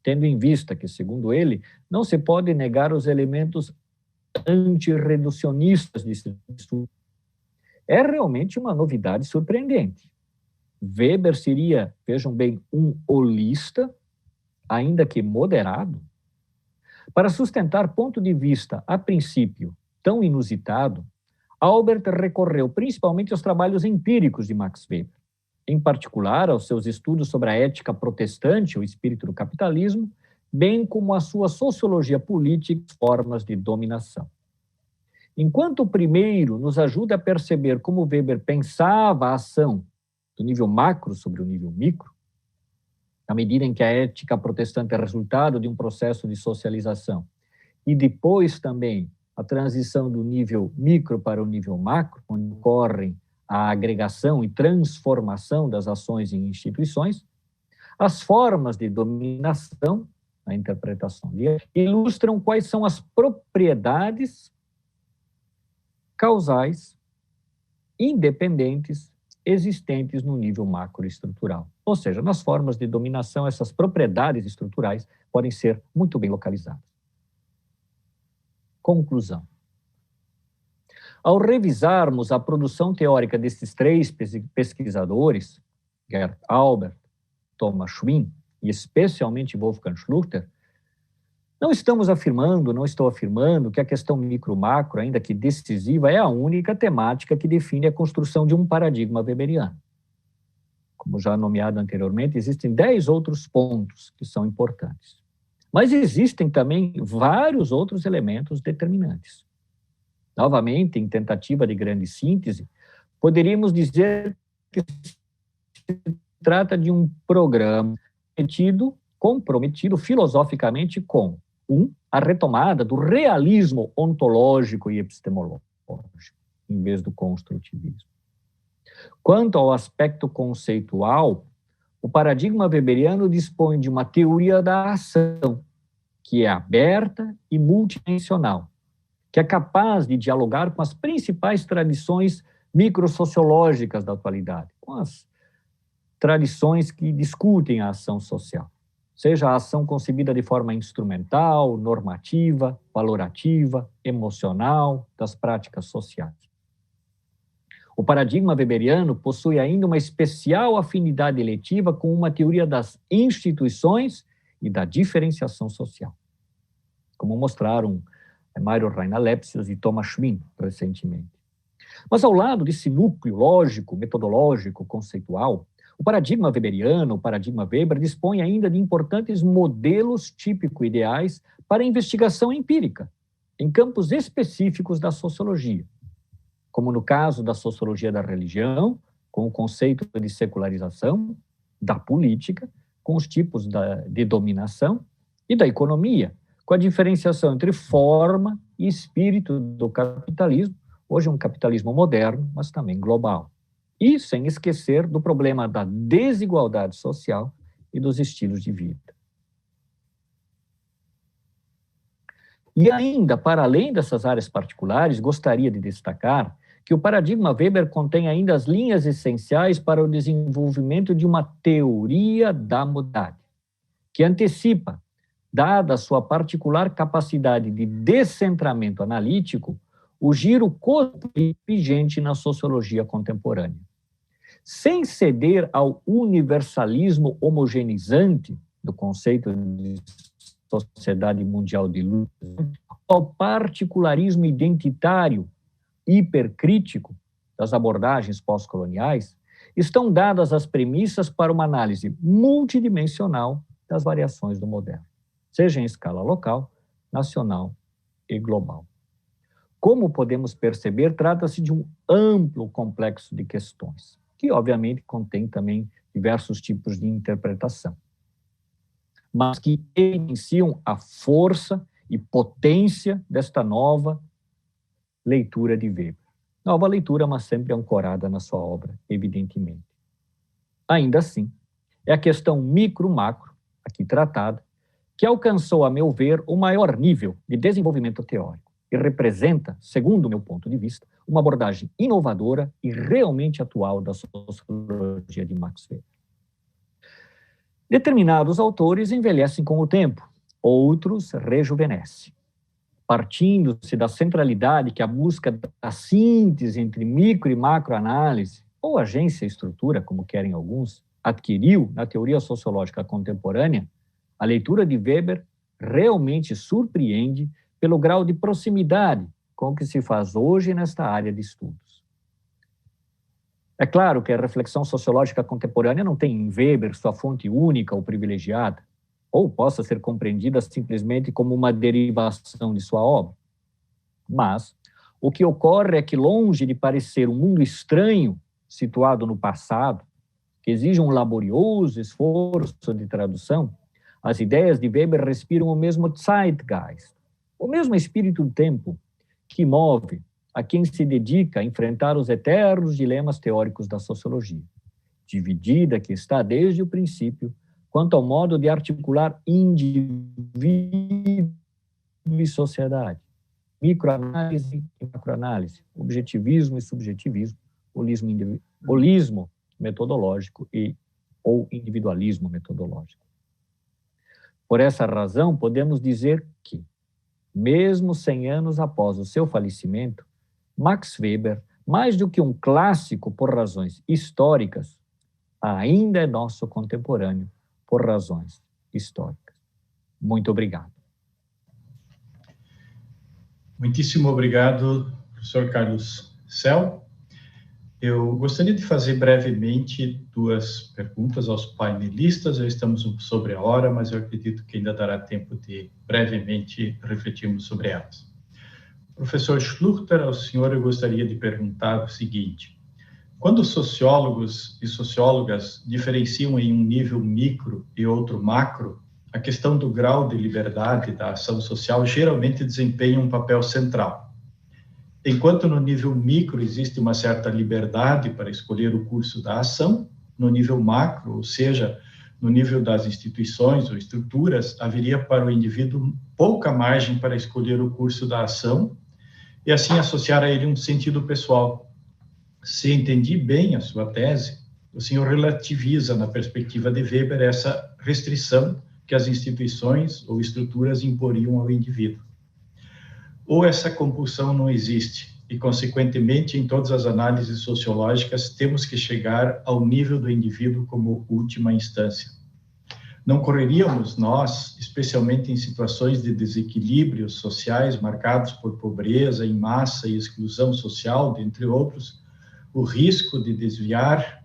tendo em vista que, segundo ele, não se pode negar os elementos antirreducionistas disso. É realmente uma novidade surpreendente. Weber seria, vejam bem, um holista, ainda que moderado? Para sustentar ponto de vista, a princípio, tão inusitado, Albert recorreu principalmente aos trabalhos empíricos de Max Weber, em particular aos seus estudos sobre a ética protestante, o espírito do capitalismo, bem como a sua sociologia política e formas de dominação. Enquanto o primeiro nos ajuda a perceber como Weber pensava a ação do nível macro sobre o nível micro, à medida em que a ética protestante é resultado de um processo de socialização, e depois também a transição do nível micro para o nível macro, onde ocorrem a agregação e transformação das ações em instituições, as formas de dominação, a interpretação ilustram quais são as propriedades causais, independentes existentes no nível macroestrutural. Ou seja, nas formas de dominação, essas propriedades estruturais podem ser muito bem localizadas. Conclusão. Ao revisarmos a produção teórica desses três pesquisadores, Gerd Albert, Thomas Schwinn e especialmente Wolfgang Schluchter, não estou afirmando que a questão micro-macro, ainda que decisiva, é a única temática que define a construção de um paradigma weberiano. Como já nomeado anteriormente, existem 10 outros pontos que são importantes. Mas existem também vários outros elementos determinantes. Novamente, em tentativa de grande síntese, poderíamos dizer que se trata de um programa comprometido filosoficamente com a retomada do realismo ontológico e epistemológico, em vez do construtivismo. Quanto ao aspecto conceitual, o paradigma weberiano dispõe de uma teoria da ação, que é aberta e multidimensional, que é capaz de dialogar com as principais tradições microsociológicas da atualidade, com as tradições que discutem a ação social. Seja a ação concebida de forma instrumental, normativa, valorativa, emocional, das práticas sociais. O paradigma weberiano possui ainda uma especial afinidade eletiva com uma teoria das instituições e da diferenciação social, como mostraram Mario Reina-Lepsius e Thomas Schwinn recentemente. Mas ao lado desse núcleo lógico, metodológico, conceitual, o paradigma weberiano, o paradigma Weber, dispõe ainda de importantes modelos típico-ideais para a investigação empírica, em campos específicos da sociologia, como no caso da sociologia da religião, com o conceito de secularização, da política, com os tipos de dominação, e da economia, com a diferenciação entre forma e espírito do capitalismo, hoje um capitalismo moderno, mas também global. E sem esquecer do problema da desigualdade social e dos estilos de vida. E ainda, para além dessas áreas particulares, gostaria de destacar que o paradigma Weber contém ainda as linhas essenciais para o desenvolvimento de uma teoria da modernidade, que antecipa, dada a sua particular capacidade de descentramento analítico, o giro cosmológico vigente na sociologia contemporânea. Sem ceder ao universalismo homogeneizante do conceito de sociedade mundial de luta, ao particularismo identitário hipercrítico das abordagens pós-coloniais, estão dadas as premissas para uma análise multidimensional das variações do moderno, seja em escala local, nacional e global. Como podemos perceber, trata-se de um amplo complexo de questões, que obviamente contém também diversos tipos de interpretação, mas que evidenciam a força e potência desta nova leitura de Weber. Nova leitura, mas sempre ancorada na sua obra, evidentemente. Ainda assim, é a questão micro-macro, aqui tratada, que alcançou, a meu ver, o maior nível de desenvolvimento teórico e representa, segundo o meu ponto de vista, uma abordagem inovadora e realmente atual da sociologia de Max Weber. Determinados autores envelhecem com o tempo, outros rejuvenescem. Partindo-se da centralidade que a busca da síntese entre micro e macroanálise, ou agência e estrutura, como querem alguns, adquiriu na teoria sociológica contemporânea, a leitura de Weber realmente surpreende pelo grau de proximidade com o que se faz hoje nesta área de estudos. É claro que a reflexão sociológica contemporânea não tem em Weber sua fonte única ou privilegiada, ou possa ser compreendida simplesmente como uma derivação de sua obra. Mas o que ocorre é que, longe de parecer um mundo estranho, situado no passado, que exige um laborioso esforço de tradução, as ideias de Weber respiram o mesmo Zeitgeist, o mesmo espírito do tempo, que move a quem se dedica a enfrentar os eternos dilemas teóricos da sociologia, dividida que está desde o princípio quanto ao modo de articular indivíduo e sociedade, microanálise e macroanálise, objetivismo e subjetivismo, holismo holismo metodológico ou individualismo metodológico. Por essa razão, podemos dizer que, mesmo 100 anos após o seu falecimento, Max Weber, mais do que um clássico por razões históricas, ainda é nosso contemporâneo por razões históricas. Muito obrigado. Muitíssimo obrigado, professor Carlos Cel. Eu gostaria de fazer brevemente 2 perguntas aos painelistas. Já estamos sobre a hora, mas eu acredito que ainda dará tempo de brevemente refletirmos sobre elas. Professor Schluchter, ao senhor eu gostaria de perguntar o seguinte: quando sociólogos e sociólogas diferenciam em um nível micro e outro macro, a questão do grau de liberdade da ação social geralmente desempenha um papel central. Enquanto no nível micro existe uma certa liberdade para escolher o curso da ação, no nível macro, ou seja, no nível das instituições ou estruturas, haveria para o indivíduo pouca margem para escolher o curso da ação e assim associar a ele um sentido pessoal. Se entendi bem a sua tese, o senhor relativiza na perspectiva de Weber essa restrição que as instituições ou estruturas imporiam ao indivíduo. Ou essa compulsão não existe e, consequentemente, em todas as análises sociológicas, temos que chegar ao nível do indivíduo como última instância. Não correríamos nós, especialmente em situações de desequilíbrios sociais marcados por pobreza em massa e exclusão social, dentre outros, o risco de desviar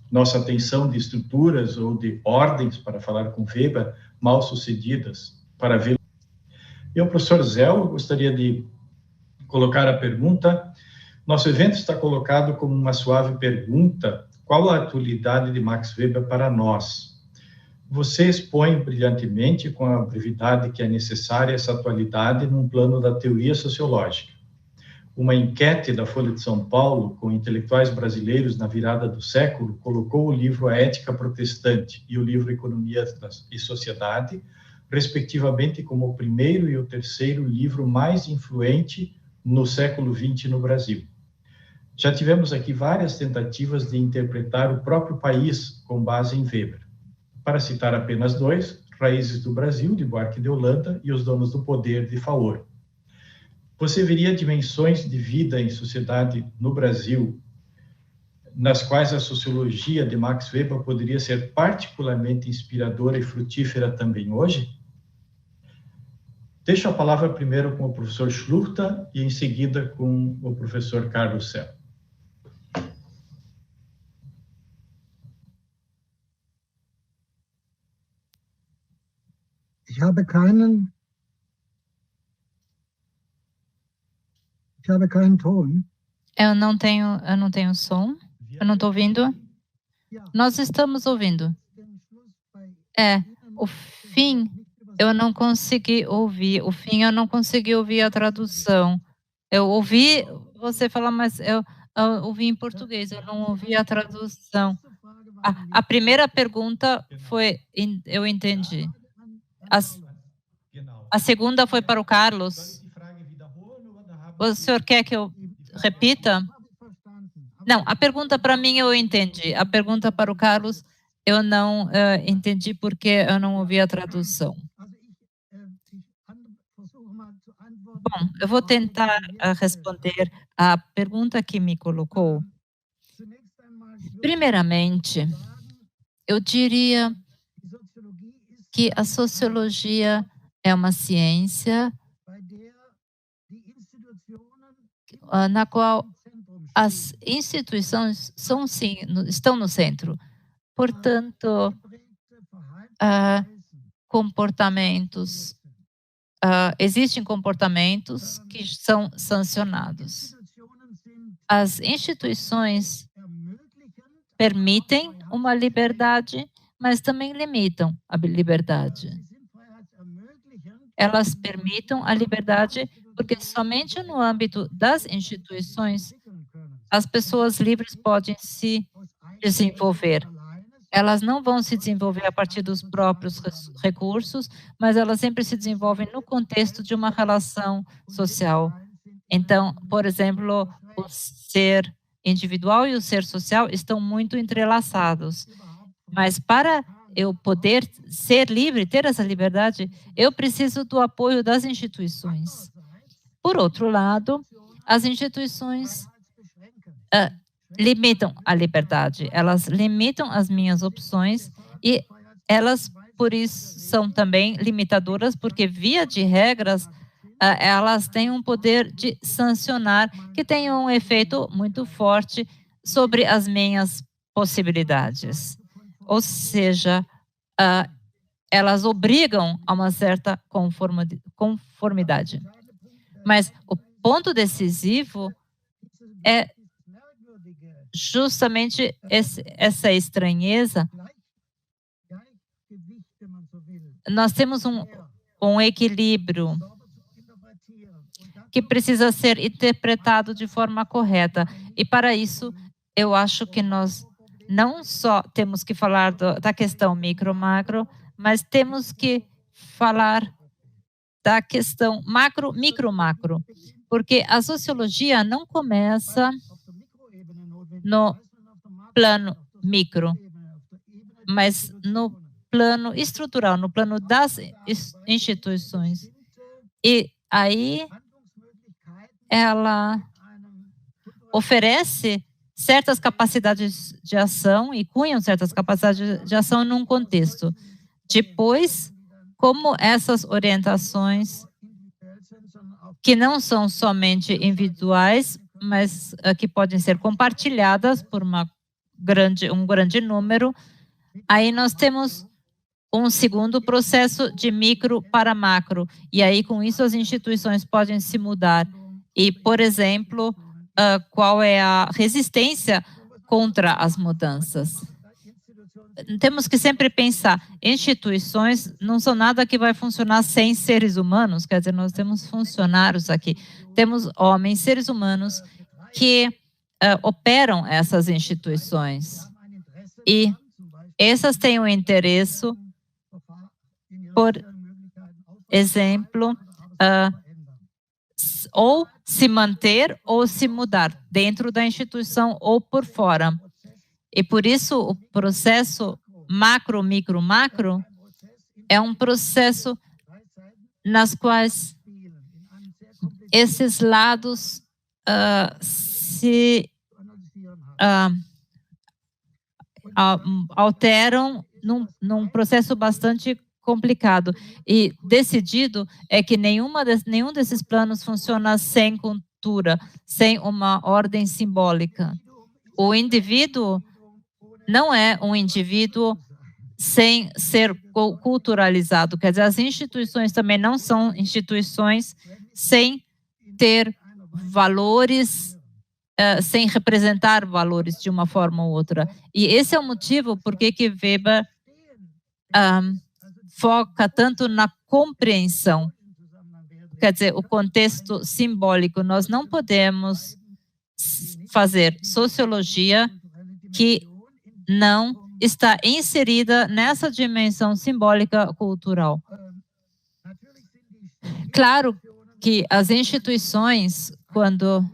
nossa atenção de estruturas ou de ordens, para falar com Weber, mal sucedidas, para ver. E o professor Zell gostaria de colocar a pergunta. Nosso evento está colocado como uma suave pergunta: qual a atualidade de Max Weber para nós? Você expõe brilhantemente, com a brevidade que é necessária, essa atualidade num plano da teoria sociológica. Uma enquete da Folha de São Paulo, com intelectuais brasileiros na virada do século, colocou o livro A Ética Protestante e o livro Economia e Sociedade, respectivamente, como o primeiro e o terceiro livro mais influente no século XX no Brasil. Já tivemos aqui várias tentativas de interpretar o próprio país com base em Weber. Para citar apenas 2, Raízes do Brasil, de Buarque de Holanda, e Os Donos do Poder, de Faur. Você veria dimensões de vida em sociedade no Brasil nas quais a sociologia de Max Weber poderia ser particularmente inspiradora e frutífera também hoje? Deixo a palavra primeiro com o professor Schluchter e em seguida com o professor Carlos Cel. Ich habe keinen Ton. Eu não tenho som. Eu não estou ouvindo. Nós estamos ouvindo. O fim eu não consegui ouvir. O fim eu não consegui ouvir a tradução. Eu ouvi você falar, mas eu ouvi em português, eu não ouvi a tradução. A primeira pergunta foi, eu entendi. A segunda foi para o Carlos. O senhor quer que eu repita? Não, a pergunta para mim eu entendi. A pergunta para o Carlos eu não entendi porque eu não ouvi a tradução. Bom, eu vou tentar responder a pergunta que me colocou. Primeiramente, eu diria que a sociologia é uma ciência na qual as instituições estão no centro. Portanto, existem comportamentos que são sancionados. As instituições permitem uma liberdade, mas também limitam a liberdade. Elas permitem a liberdade porque somente no âmbito das instituições as pessoas livres podem se desenvolver. Elas não vão se desenvolver a partir dos próprios recursos, mas elas sempre se desenvolvem no contexto de uma relação social. Então, por exemplo, o ser individual e o ser social estão muito entrelaçados. Mas para eu poder ser livre, ter essa liberdade, eu preciso do apoio das instituições. Por outro lado, as instituições limitam a liberdade, elas limitam as minhas opções e elas, por isso, são também limitadoras, porque, via de regras, elas têm um poder de sancionar que tem um efeito muito forte sobre as minhas possibilidades. Ou seja, elas obrigam a uma certa conformidade. Mas o ponto decisivo é justamente essa estranheza. Nós temos um equilíbrio que precisa ser interpretado de forma correta. E, para isso, eu acho que nós não só temos que falar da questão micro-macro, mas temos que falar da questão macro-micro-macro, porque a sociologia não começa no plano micro, mas no plano estrutural, no plano das instituições. E aí ela oferece certas capacidades de ação e cunham certas capacidades de ação num contexto. Depois, como essas orientações, que não são somente individuais, mas que podem ser compartilhadas por um grande número, aí nós temos um segundo processo de micro para macro. E aí, com isso, as instituições podem se mudar. E, por exemplo, qual é a resistência contra as mudanças? Temos que sempre pensar, instituições não são nada que vai funcionar sem seres humanos, quer dizer, nós temos funcionários aqui, temos homens, seres humanos, que operam essas instituições. E essas têm um interesse, por exemplo, ou se manter ou se mudar dentro da instituição ou por fora. E por isso o processo macro, micro, macro é um processo nas quais esses lados se alteram num processo bastante complicado. E decidido é que nenhum desses planos funciona sem cultura, sem uma ordem simbólica. O indivíduo não é um indivíduo sem ser culturalizado. Quer dizer, as instituições também não são instituições sem ter valores, sem representar valores de uma forma ou outra. E esse é o motivo por que Weber foca tanto na compreensão. Quer dizer, o contexto simbólico. Nós não podemos fazer sociologia que não está inserida nessa dimensão simbólica cultural. Claro que as instituições, quando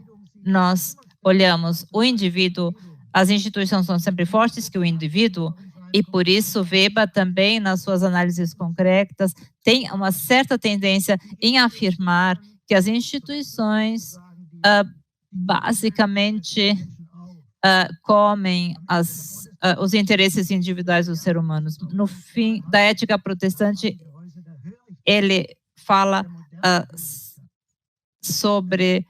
nós olhamos o indivíduo, as instituições são sempre fortes que o indivíduo, e por isso Weber também, nas suas análises concretas, tem uma certa tendência em afirmar que as instituições basicamente comem os interesses individuais dos seres humanos. No fim da ética protestante, ele fala sobre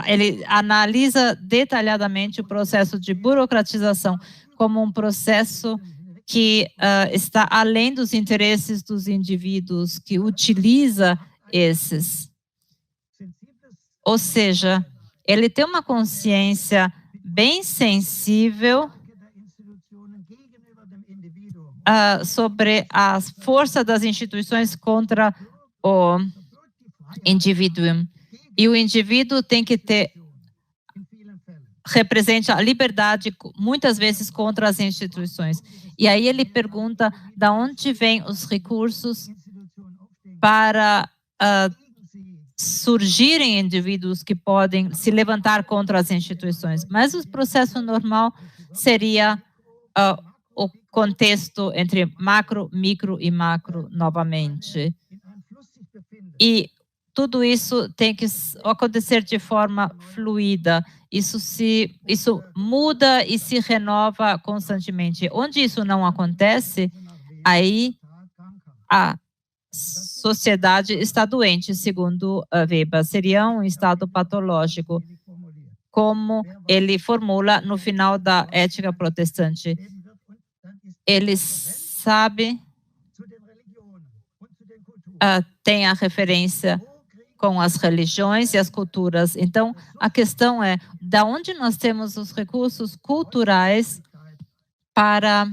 ele analisa detalhadamente o processo de burocratização como um processo que está além dos interesses dos indivíduos, que utiliza esses. Ou seja, ele tem uma consciência bem sensível sobre a força das instituições contra o indivíduo. E o indivíduo tem que representa a liberdade, muitas vezes contra as instituições. E aí ele pergunta de onde vêm os recursos para surgirem indivíduos que podem se levantar contra as instituições, mas o processo normal seria o contexto entre macro, micro e macro novamente. E tudo isso tem que acontecer de forma fluida. Isso muda e se renova constantemente. Onde isso não acontece, aí a sociedade está doente, segundo Weber. Seria um estado patológico, como ele formula no final da Ética Protestante. Ele sabe, tem a referência com as religiões e as culturas. Então, a questão é, de onde nós temos os recursos culturais para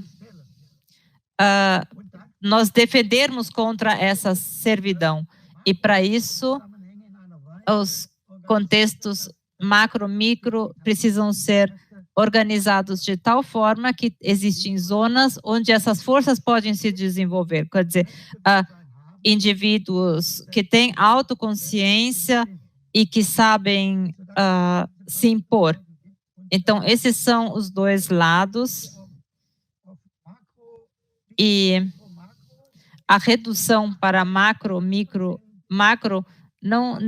nós defendermos contra essa servidão? E, para isso, os contextos macro, micro precisam ser organizados de tal forma que existem zonas onde essas forças podem se desenvolver. Quer dizer, indivíduos que têm autoconsciência e que sabem se impor. Então, esses são os dois lados. E a redução para macro, micro, macro não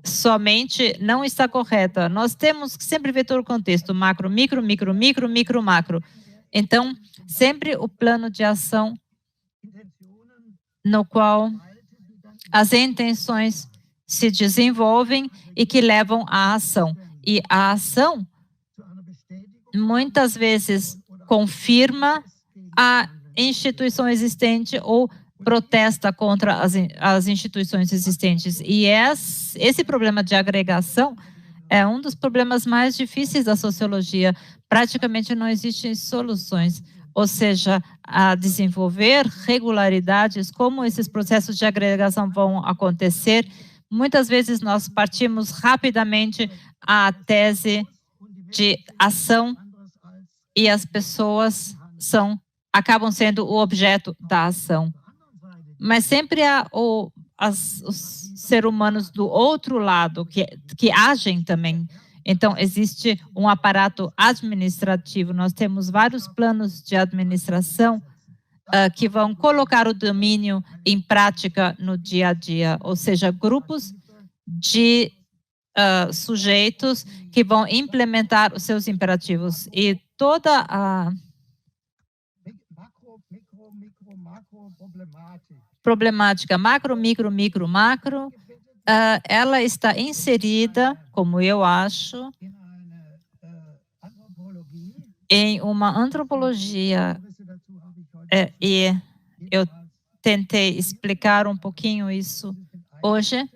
somente não está correta. Nós temos que sempre ver todo o contexto, macro, micro, micro, micro, micro, macro. Então, sempre o plano de ação no qual as intenções se desenvolvem e que levam à ação. E a ação, muitas vezes, confirma a instituição existente ou protesta contra as instituições existentes. E esse problema de agregação é um dos problemas mais difíceis da sociologia. Praticamente não existem soluções. Ou seja, a desenvolver regularidades, como esses processos de agregação vão acontecer. Muitas vezes nós partimos rapidamente à tese de ação e as pessoas acabam sendo o objeto da ação. Mas sempre há os seres humanos do outro lado que agem também. Então, existe um aparato administrativo. Nós temos vários planos de administração que vão colocar o domínio em prática no dia a dia, ou seja, grupos de sujeitos que vão implementar os seus imperativos. E toda a problemática macro, micro, micro, macro, ela está inserida, como eu acho, em uma antropologia, e eu tentei explicar um pouquinho isso hoje,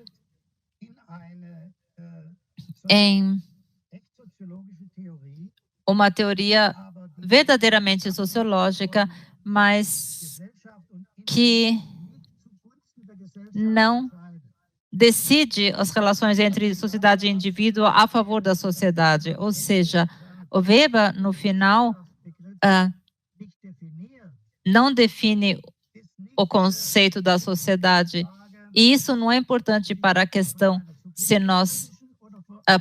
em uma teoria verdadeiramente sociológica, mas que não decide as relações entre sociedade e indivíduo a favor da sociedade. Ou seja, o Weber, no final, não define o conceito da sociedade. E isso não é importante para a questão se nós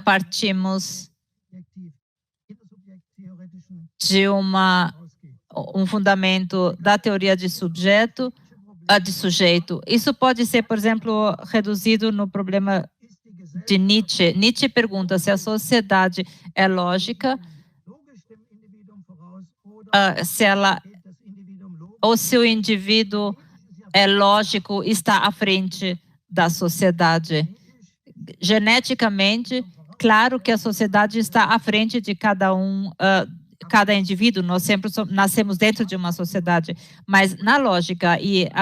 partimos de um fundamento da teoria de sujeito. Isso pode ser, por exemplo, reduzido no problema de Nietzsche. Nietzsche pergunta se a sociedade é lógica, ou se o indivíduo é lógico, está à frente da sociedade. Geneticamente, claro que a sociedade está à frente de cada indivíduo, nós sempre nascemos dentro de uma sociedade, mas na lógica,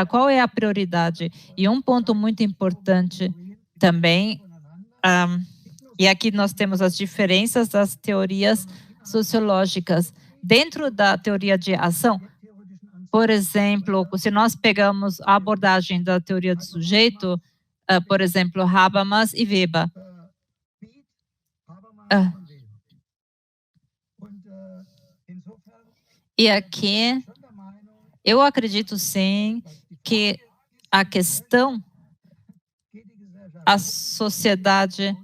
qual é a prioridade? E um ponto muito importante também, e aqui nós temos as diferenças das teorias sociológicas. Dentro da teoria de ação, por exemplo, se nós pegamos a abordagem da teoria do sujeito, por exemplo, Habermas e Weber, e aqui, eu acredito sim que a questão a sociedade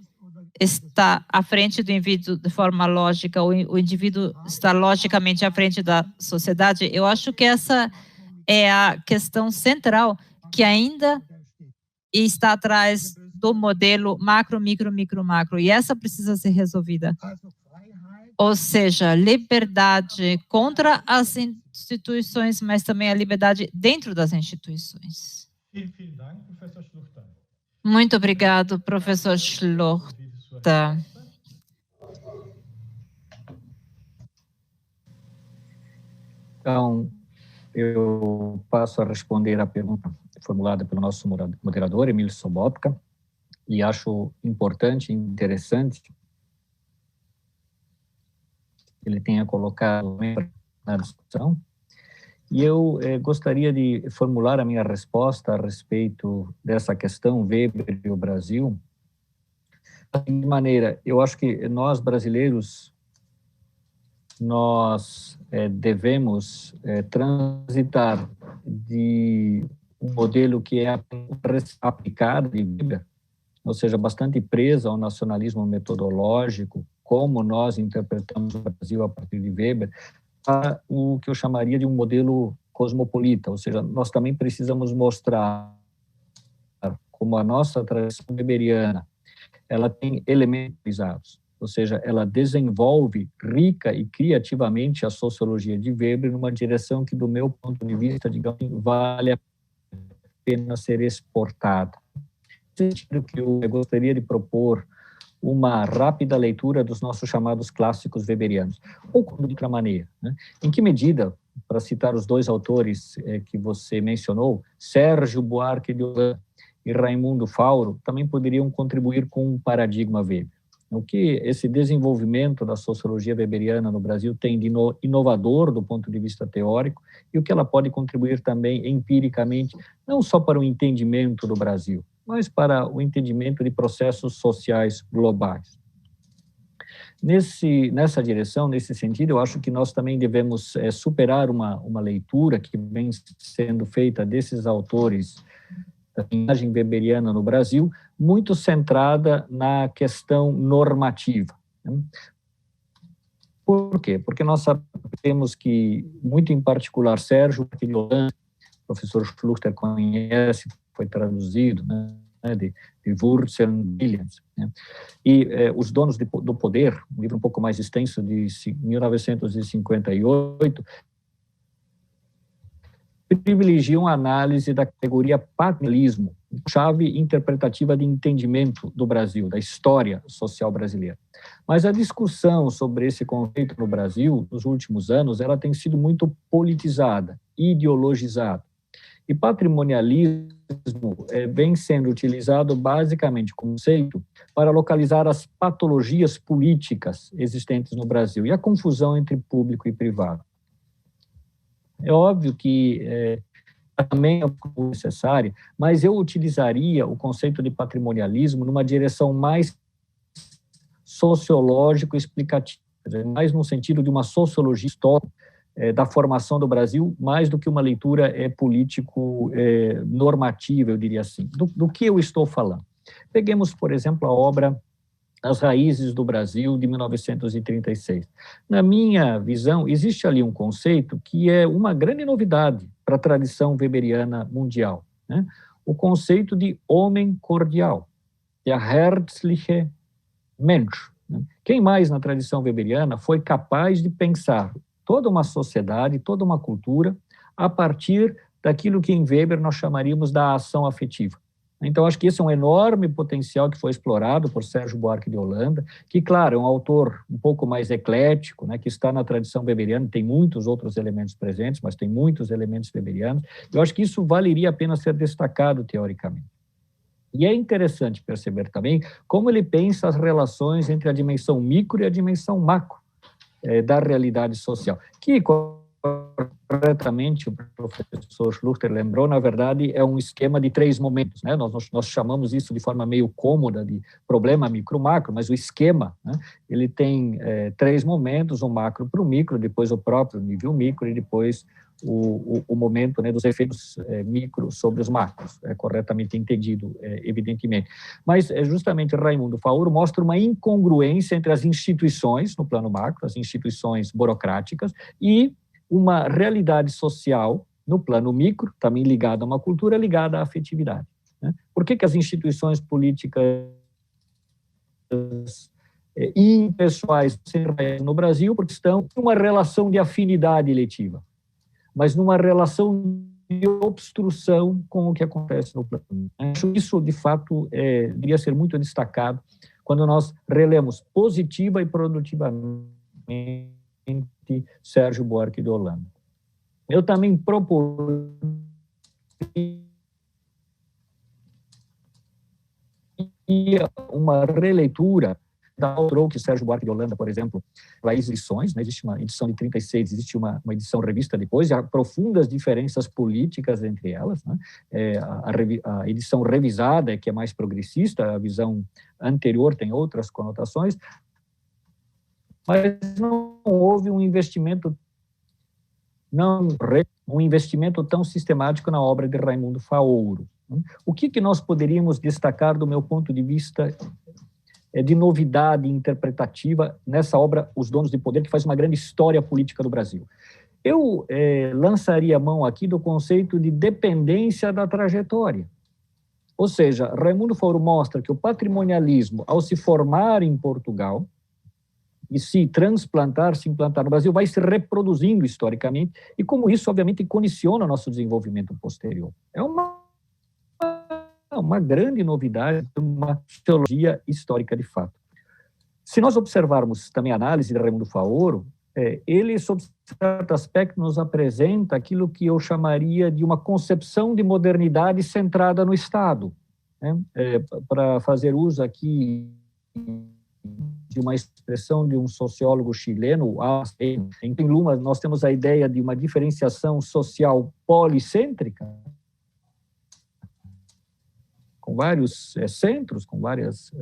está à frente do indivíduo de forma lógica, ou o indivíduo está logicamente à frente da sociedade, eu acho que essa é a questão central que ainda está atrás do modelo macro, micro, micro, macro, e essa precisa ser resolvida. Ou seja, liberdade contra as instituições, mas também a liberdade dentro das instituições. Muito obrigado, professor Schluchter. Então, eu passo a responder a pergunta formulada pelo nosso moderador, Emílio Sobotka, e acho importante e interessante que ele tenha colocado na discussão. E eu gostaria de formular a minha resposta a respeito dessa questão Weber e o Brasil. De maneira, eu acho que nós brasileiros, nós devemos transitar de um modelo que é aplicado de Weber, ou seja, bastante preso ao nacionalismo metodológico, como nós interpretamos o Brasil a partir de Weber, a o que eu chamaria de um modelo cosmopolita, ou seja, nós também precisamos mostrar como a nossa tradição weberiana, ela tem elementos utilizados, ou seja, ela desenvolve rica e criativamente a sociologia de Weber numa direção que, do meu ponto de vista, digamos, vale a pena ser exportada. Nesse sentido que eu gostaria de propor uma rápida leitura dos nossos chamados clássicos weberianos, ou de outra maneira, né? Em que medida, para citar os dois autores que você mencionou, Sérgio Buarque de Holanda e Raimundo Fauro, também poderiam contribuir com um paradigma Weber. O que esse desenvolvimento da sociologia weberiana no Brasil tem de inovador do ponto de vista teórico e o que ela pode contribuir também empiricamente, não só para o entendimento do Brasil, mas para o entendimento de processos sociais globais. Nessa direção, nesse sentido, eu acho que nós também devemos superar uma leitura que vem sendo feita desses autores da linhagem weberiana no Brasil, muito centrada na questão normativa. Por quê? Porque nós sabemos que, muito em particular, Sérgio de Holanda, o professor Schluchter conhece, foi traduzido, né, de Wurzel e Williams, né? E Os Donos do Poder, um livro um pouco mais extenso, de 1958, privilegiam a análise da categoria patrimonialismo, chave interpretativa de entendimento do Brasil, da história social brasileira. Mas a discussão sobre esse conceito no Brasil, nos últimos anos, ela tem sido muito politizada, ideologizada. E patrimonialismo vem sendo utilizado basicamente como conceito para localizar as patologias políticas existentes no Brasil e a confusão entre público e privado. É óbvio que também é necessária, mas eu utilizaria o conceito de patrimonialismo numa direção mais sociológico-explicativa, mais no sentido de uma sociologia histórica da formação do Brasil, mais do que uma leitura político-normativa, eu diria assim. Do que eu estou falando? Peguemos, por exemplo, a obra As Raízes do Brasil, de 1936. Na minha visão, existe ali um conceito que é uma grande novidade para a tradição weberiana mundial, né? O conceito de homem cordial, der herzliche Mensch. Quem mais na tradição weberiana foi capaz de pensar toda uma sociedade, toda uma cultura, a partir daquilo que em Weber nós chamaríamos da ação afetiva? Então, acho que esse é um enorme potencial que foi explorado por Sérgio Buarque de Holanda, que, claro, é um autor um pouco mais eclético, né, que está na tradição weberiana, tem muitos outros elementos presentes, mas tem muitos elementos weberianos. Eu acho que isso valeria a pena ser destacado teoricamente. E é interessante perceber também como ele pensa as relações entre a dimensão micro e a dimensão macro da realidade social, que, corretamente, o professor Schluchter lembrou, na verdade, é um esquema de 3 momentos, né? Nós chamamos isso de forma meio cômoda de problema micro-macro, mas o esquema, né, ele tem 3 momentos, o macro para o micro, depois o próprio nível micro e depois o momento, né, dos efeitos micro sobre os macros, corretamente entendido, evidentemente. Mas, justamente, Raimundo Faoro mostra uma incongruência entre as instituições, no plano macro, as instituições burocráticas, e uma realidade social, no plano micro, também ligada a uma cultura, ligada à afetividade. Né? Por que as instituições políticas impessoais no Brasil? Porque estão em uma relação de afinidade eletiva, mas numa relação de obstrução com o que acontece no plano. Acho isso, de fato, deveria ser muito destacado quando nós relemos positiva e produtivamente Sérgio Buarque de Holanda. Eu também propus uma releitura da autora que Sérgio Buarque de Holanda, por exemplo, as edições, né? Existe uma edição de 36, existe uma edição revista depois, e há profundas diferenças políticas entre elas, né? A edição revisada, que é mais progressista, a visão anterior tem outras conotações, mas não houve um investimento tão sistemático na obra de Raimundo Faoro. O que nós poderíamos destacar do meu ponto de vista de novidade interpretativa nessa obra Os Donos de Poder, que faz uma grande história política do Brasil? Eu lançaria a mão aqui do conceito de dependência da trajetória. Ou seja, Raimundo Faoro mostra que o patrimonialismo, ao se formar em Portugal, e se implantar no Brasil, vai se reproduzindo historicamente, e como isso, obviamente, condiciona o nosso desenvolvimento posterior. É uma grande novidade, uma teologia histórica de fato. Se nós observarmos também a análise de Raimundo Faoro, ele, sob certo aspecto, nos apresenta aquilo que eu chamaria de uma concepção de modernidade centrada no Estado, né? Para fazer uso aqui de uma expressão de um sociólogo chileno, em Luma, nós temos a ideia de uma diferenciação social policêntrica, com vários centros, com vários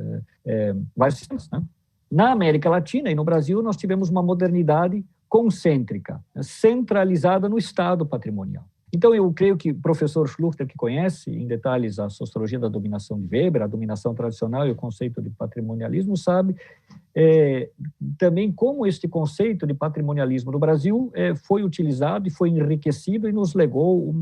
centros, né? Na América Latina e no Brasil, nós tivemos uma modernidade concêntrica, centralizada no Estado patrimonial. Então, eu creio que o professor Schluchter, que conhece em detalhes a sociologia da dominação de Weber, a dominação tradicional e o conceito de patrimonialismo, sabe também como este conceito de patrimonialismo no Brasil foi utilizado e foi enriquecido e nos legou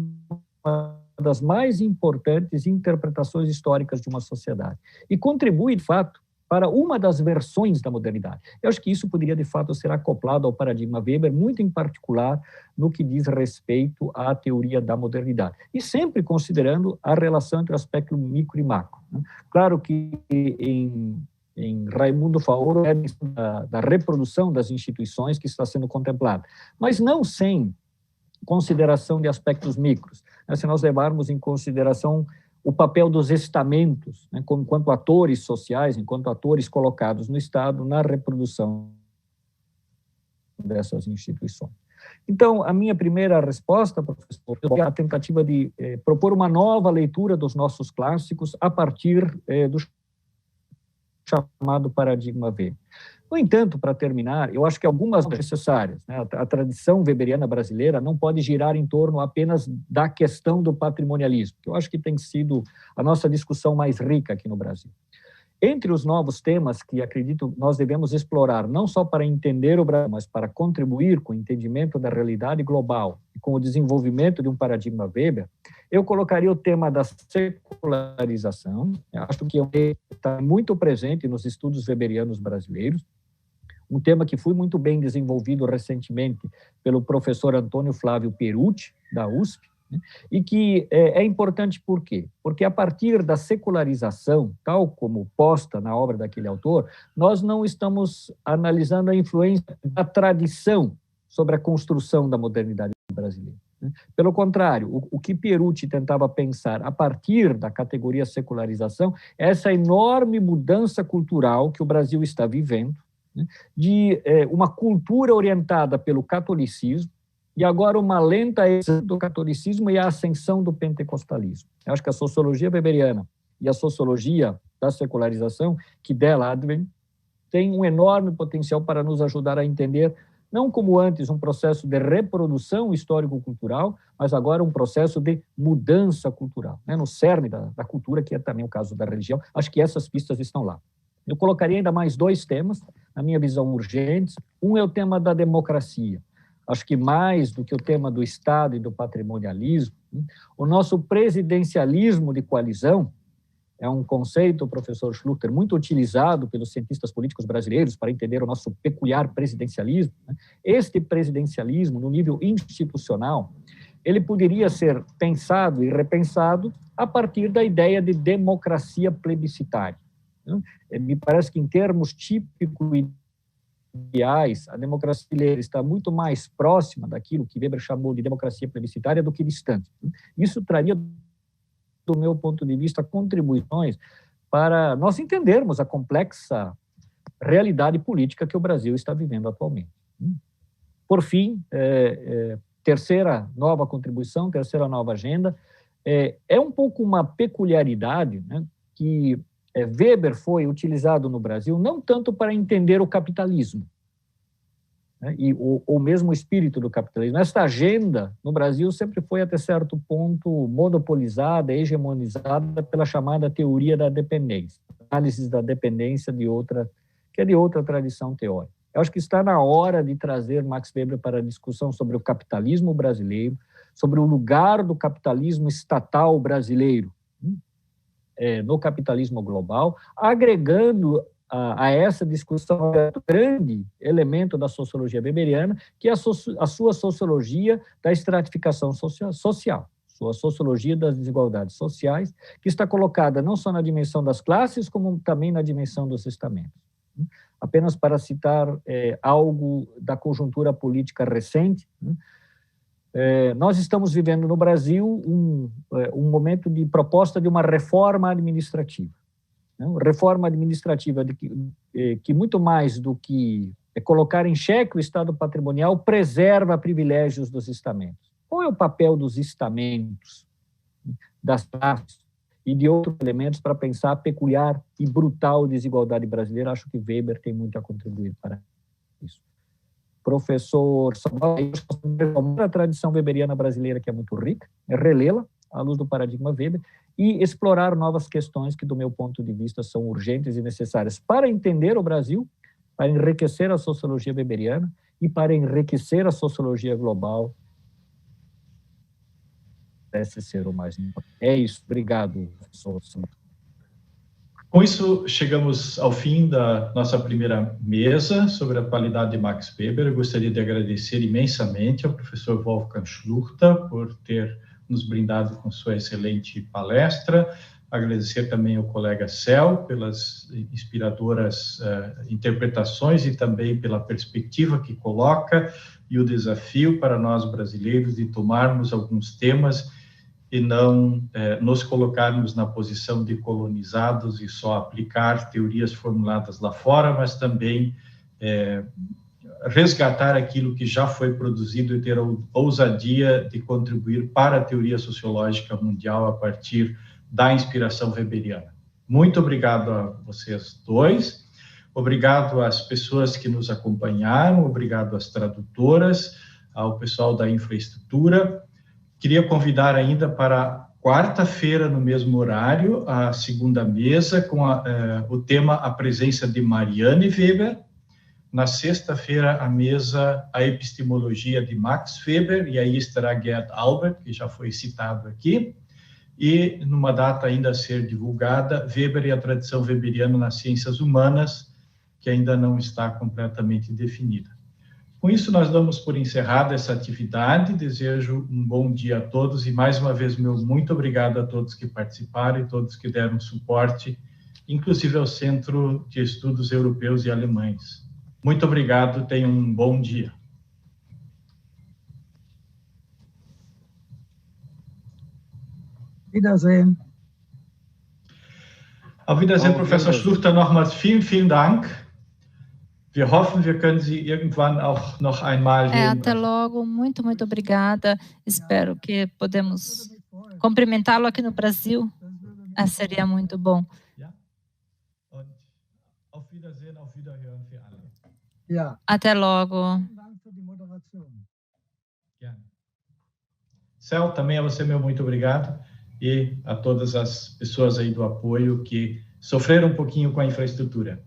uma das mais importantes interpretações históricas de uma sociedade. E contribui, de fato, para uma das versões da modernidade. Eu acho que isso poderia, de fato, ser acoplado ao paradigma Weber, muito em particular no que diz respeito à teoria da modernidade. E sempre considerando a relação entre o aspecto micro e macro. Claro que em Raimundo Faoro é da reprodução das instituições que está sendo contemplada, mas não sem consideração de aspectos micros. Se nós levarmos em consideração o papel dos estamentos, né, enquanto atores sociais, enquanto atores colocados no Estado na reprodução dessas instituições. Então, a minha primeira resposta, professor, é a tentativa de propor uma nova leitura dos nossos clássicos a partir do chamado paradigma Weber. No entanto, para terminar, eu acho que algumas são necessárias, né? A tradição weberiana brasileira não pode girar em torno apenas da questão do patrimonialismo, que eu acho que tem sido a nossa discussão mais rica aqui no Brasil. Entre os novos temas que, acredito, nós devemos explorar, não só para entender o Brasil, mas para contribuir com o entendimento da realidade global e com o desenvolvimento de um paradigma Weber, eu colocaria o tema da secularização. Eu acho que está muito presente nos estudos weberianos brasileiros, um tema que foi muito bem desenvolvido recentemente pelo professor Antônio Flávio Perucci, da USP, e que é importante por quê? Porque a partir da secularização, tal como posta na obra daquele autor, nós não estamos analisando a influência da tradição sobre a construção da modernidade brasileira. Pelo contrário, o que Perucci tentava pensar a partir da categoria secularização é essa enorme mudança cultural que o Brasil está vivendo, de uma cultura orientada pelo catolicismo, e agora uma lenta expansão do catolicismo e a ascensão do pentecostalismo. Eu acho que a sociologia weberiana e a sociologia da secularização, que dela advém, tem um enorme potencial para nos ajudar a entender não como antes um processo de reprodução histórico-cultural, mas agora um processo de mudança cultural, né? No cerne da cultura, que é também o caso da religião. Acho que essas pistas estão lá. Eu colocaria ainda mais 2 temas, na minha visão, urgentes. Um é o tema da democracia. Acho que mais do que o tema do Estado e do patrimonialismo, o nosso presidencialismo de coalizão é um conceito, professor Schluchter, muito utilizado pelos cientistas políticos brasileiros para entender o nosso peculiar presidencialismo. Este presidencialismo, no nível institucional, ele poderia ser pensado e repensado a partir da ideia de democracia plebiscitária. Me parece que, em termos típicos e ideais, a democracia brasileira está muito mais próxima daquilo que Weber chamou de democracia plebiscitária do que distante. Isso traria, do meu ponto de vista, contribuições para nós entendermos a complexa realidade política que o Brasil está vivendo atualmente. Por fim, terceira nova contribuição, terceira nova agenda, é um pouco uma peculiaridade, né, que Weber foi utilizado no Brasil não tanto para entender o capitalismo, né, e o mesmo espírito do capitalismo. Esta agenda no Brasil sempre foi, até certo ponto, monopolizada, hegemonizada pela chamada teoria da dependência, análise da dependência que é de outra tradição teórica. Eu acho que está na hora de trazer Max Weber para a discussão sobre o capitalismo brasileiro, sobre o lugar do capitalismo estatal brasileiro no capitalismo global, agregando a essa discussão um grande elemento da sociologia weberiana, que é a sua sociologia da estratificação social, sua sociologia das desigualdades sociais, que está colocada não só na dimensão das classes, como também na dimensão dos estamentos. Apenas para citar algo da conjuntura política recente, nós estamos vivendo no Brasil um momento de proposta de uma reforma administrativa. Reforma administrativa que muito mais do que colocar em xeque o Estado patrimonial, preserva privilégios dos estamentos. Qual é o papel dos estamentos, das classes e de outros elementos para pensar a peculiar e brutal desigualdade brasileira? Acho que Weber tem muito a contribuir para isso. Professor Samuel, a tradição weberiana brasileira, que é muito rica, relê-la à luz do paradigma Weber e explorar novas questões que, do meu ponto de vista, são urgentes e necessárias para entender o Brasil, para enriquecer a sociologia weberiana e para enriquecer a sociologia global. Parece ser o mais importante. É isso. Obrigado, professor Samuel. Com isso, chegamos ao fim da nossa primeira mesa sobre a qualidade de Max Weber. Eu gostaria de agradecer imensamente ao professor Wolfgang Schluchter por ter nos brindado com sua excelente palestra. Agradecer também ao colega Cel pelas inspiradoras interpretações e também pela perspectiva que coloca e o desafio para nós brasileiros de tomarmos alguns temas e não nos colocarmos na posição de colonizados e só aplicar teorias formuladas lá fora, mas também resgatar aquilo que já foi produzido e ter a ousadia de contribuir para a teoria sociológica mundial a partir da inspiração weberiana. Muito obrigado a vocês dois, obrigado às pessoas que nos acompanharam, obrigado às tradutoras, ao pessoal da infraestrutura. Queria convidar ainda para quarta-feira, no mesmo horário, a segunda mesa, com o tema A Presença de Marianne Weber. Na sexta-feira, a mesa A Epistemologia de Max Weber, e aí estará Gerd Albert, que já foi citado aqui, e numa data ainda a ser divulgada, Weber e a tradição weberiana nas ciências humanas, que ainda não está completamente definida. Com isso, nós damos por encerrada essa atividade. Desejo um bom dia a todos e, mais uma vez, meu muito obrigado a todos que participaram e todos que deram suporte, inclusive ao Centro de Estudos Europeus e Alemães. Muito obrigado, tenham um bom dia. Wiedersehen. Auf Wiedersehen, Professor Schluchter, nochmals vielen, vielen Dank. Wir hoffen, wir können Sie irgendwann auch noch einmal... Até logo, muito, muito obrigada. Espero que podemos cumprimentá-lo aqui no Brasil. Seria muito bom. Auf Wiedersehen, auf Wiederhören für alle. Ja. Até logo. Céu, também a você, meu muito obrigado, e a todas as pessoas aí do apoio que sofreram um pouquinho com a infraestrutura.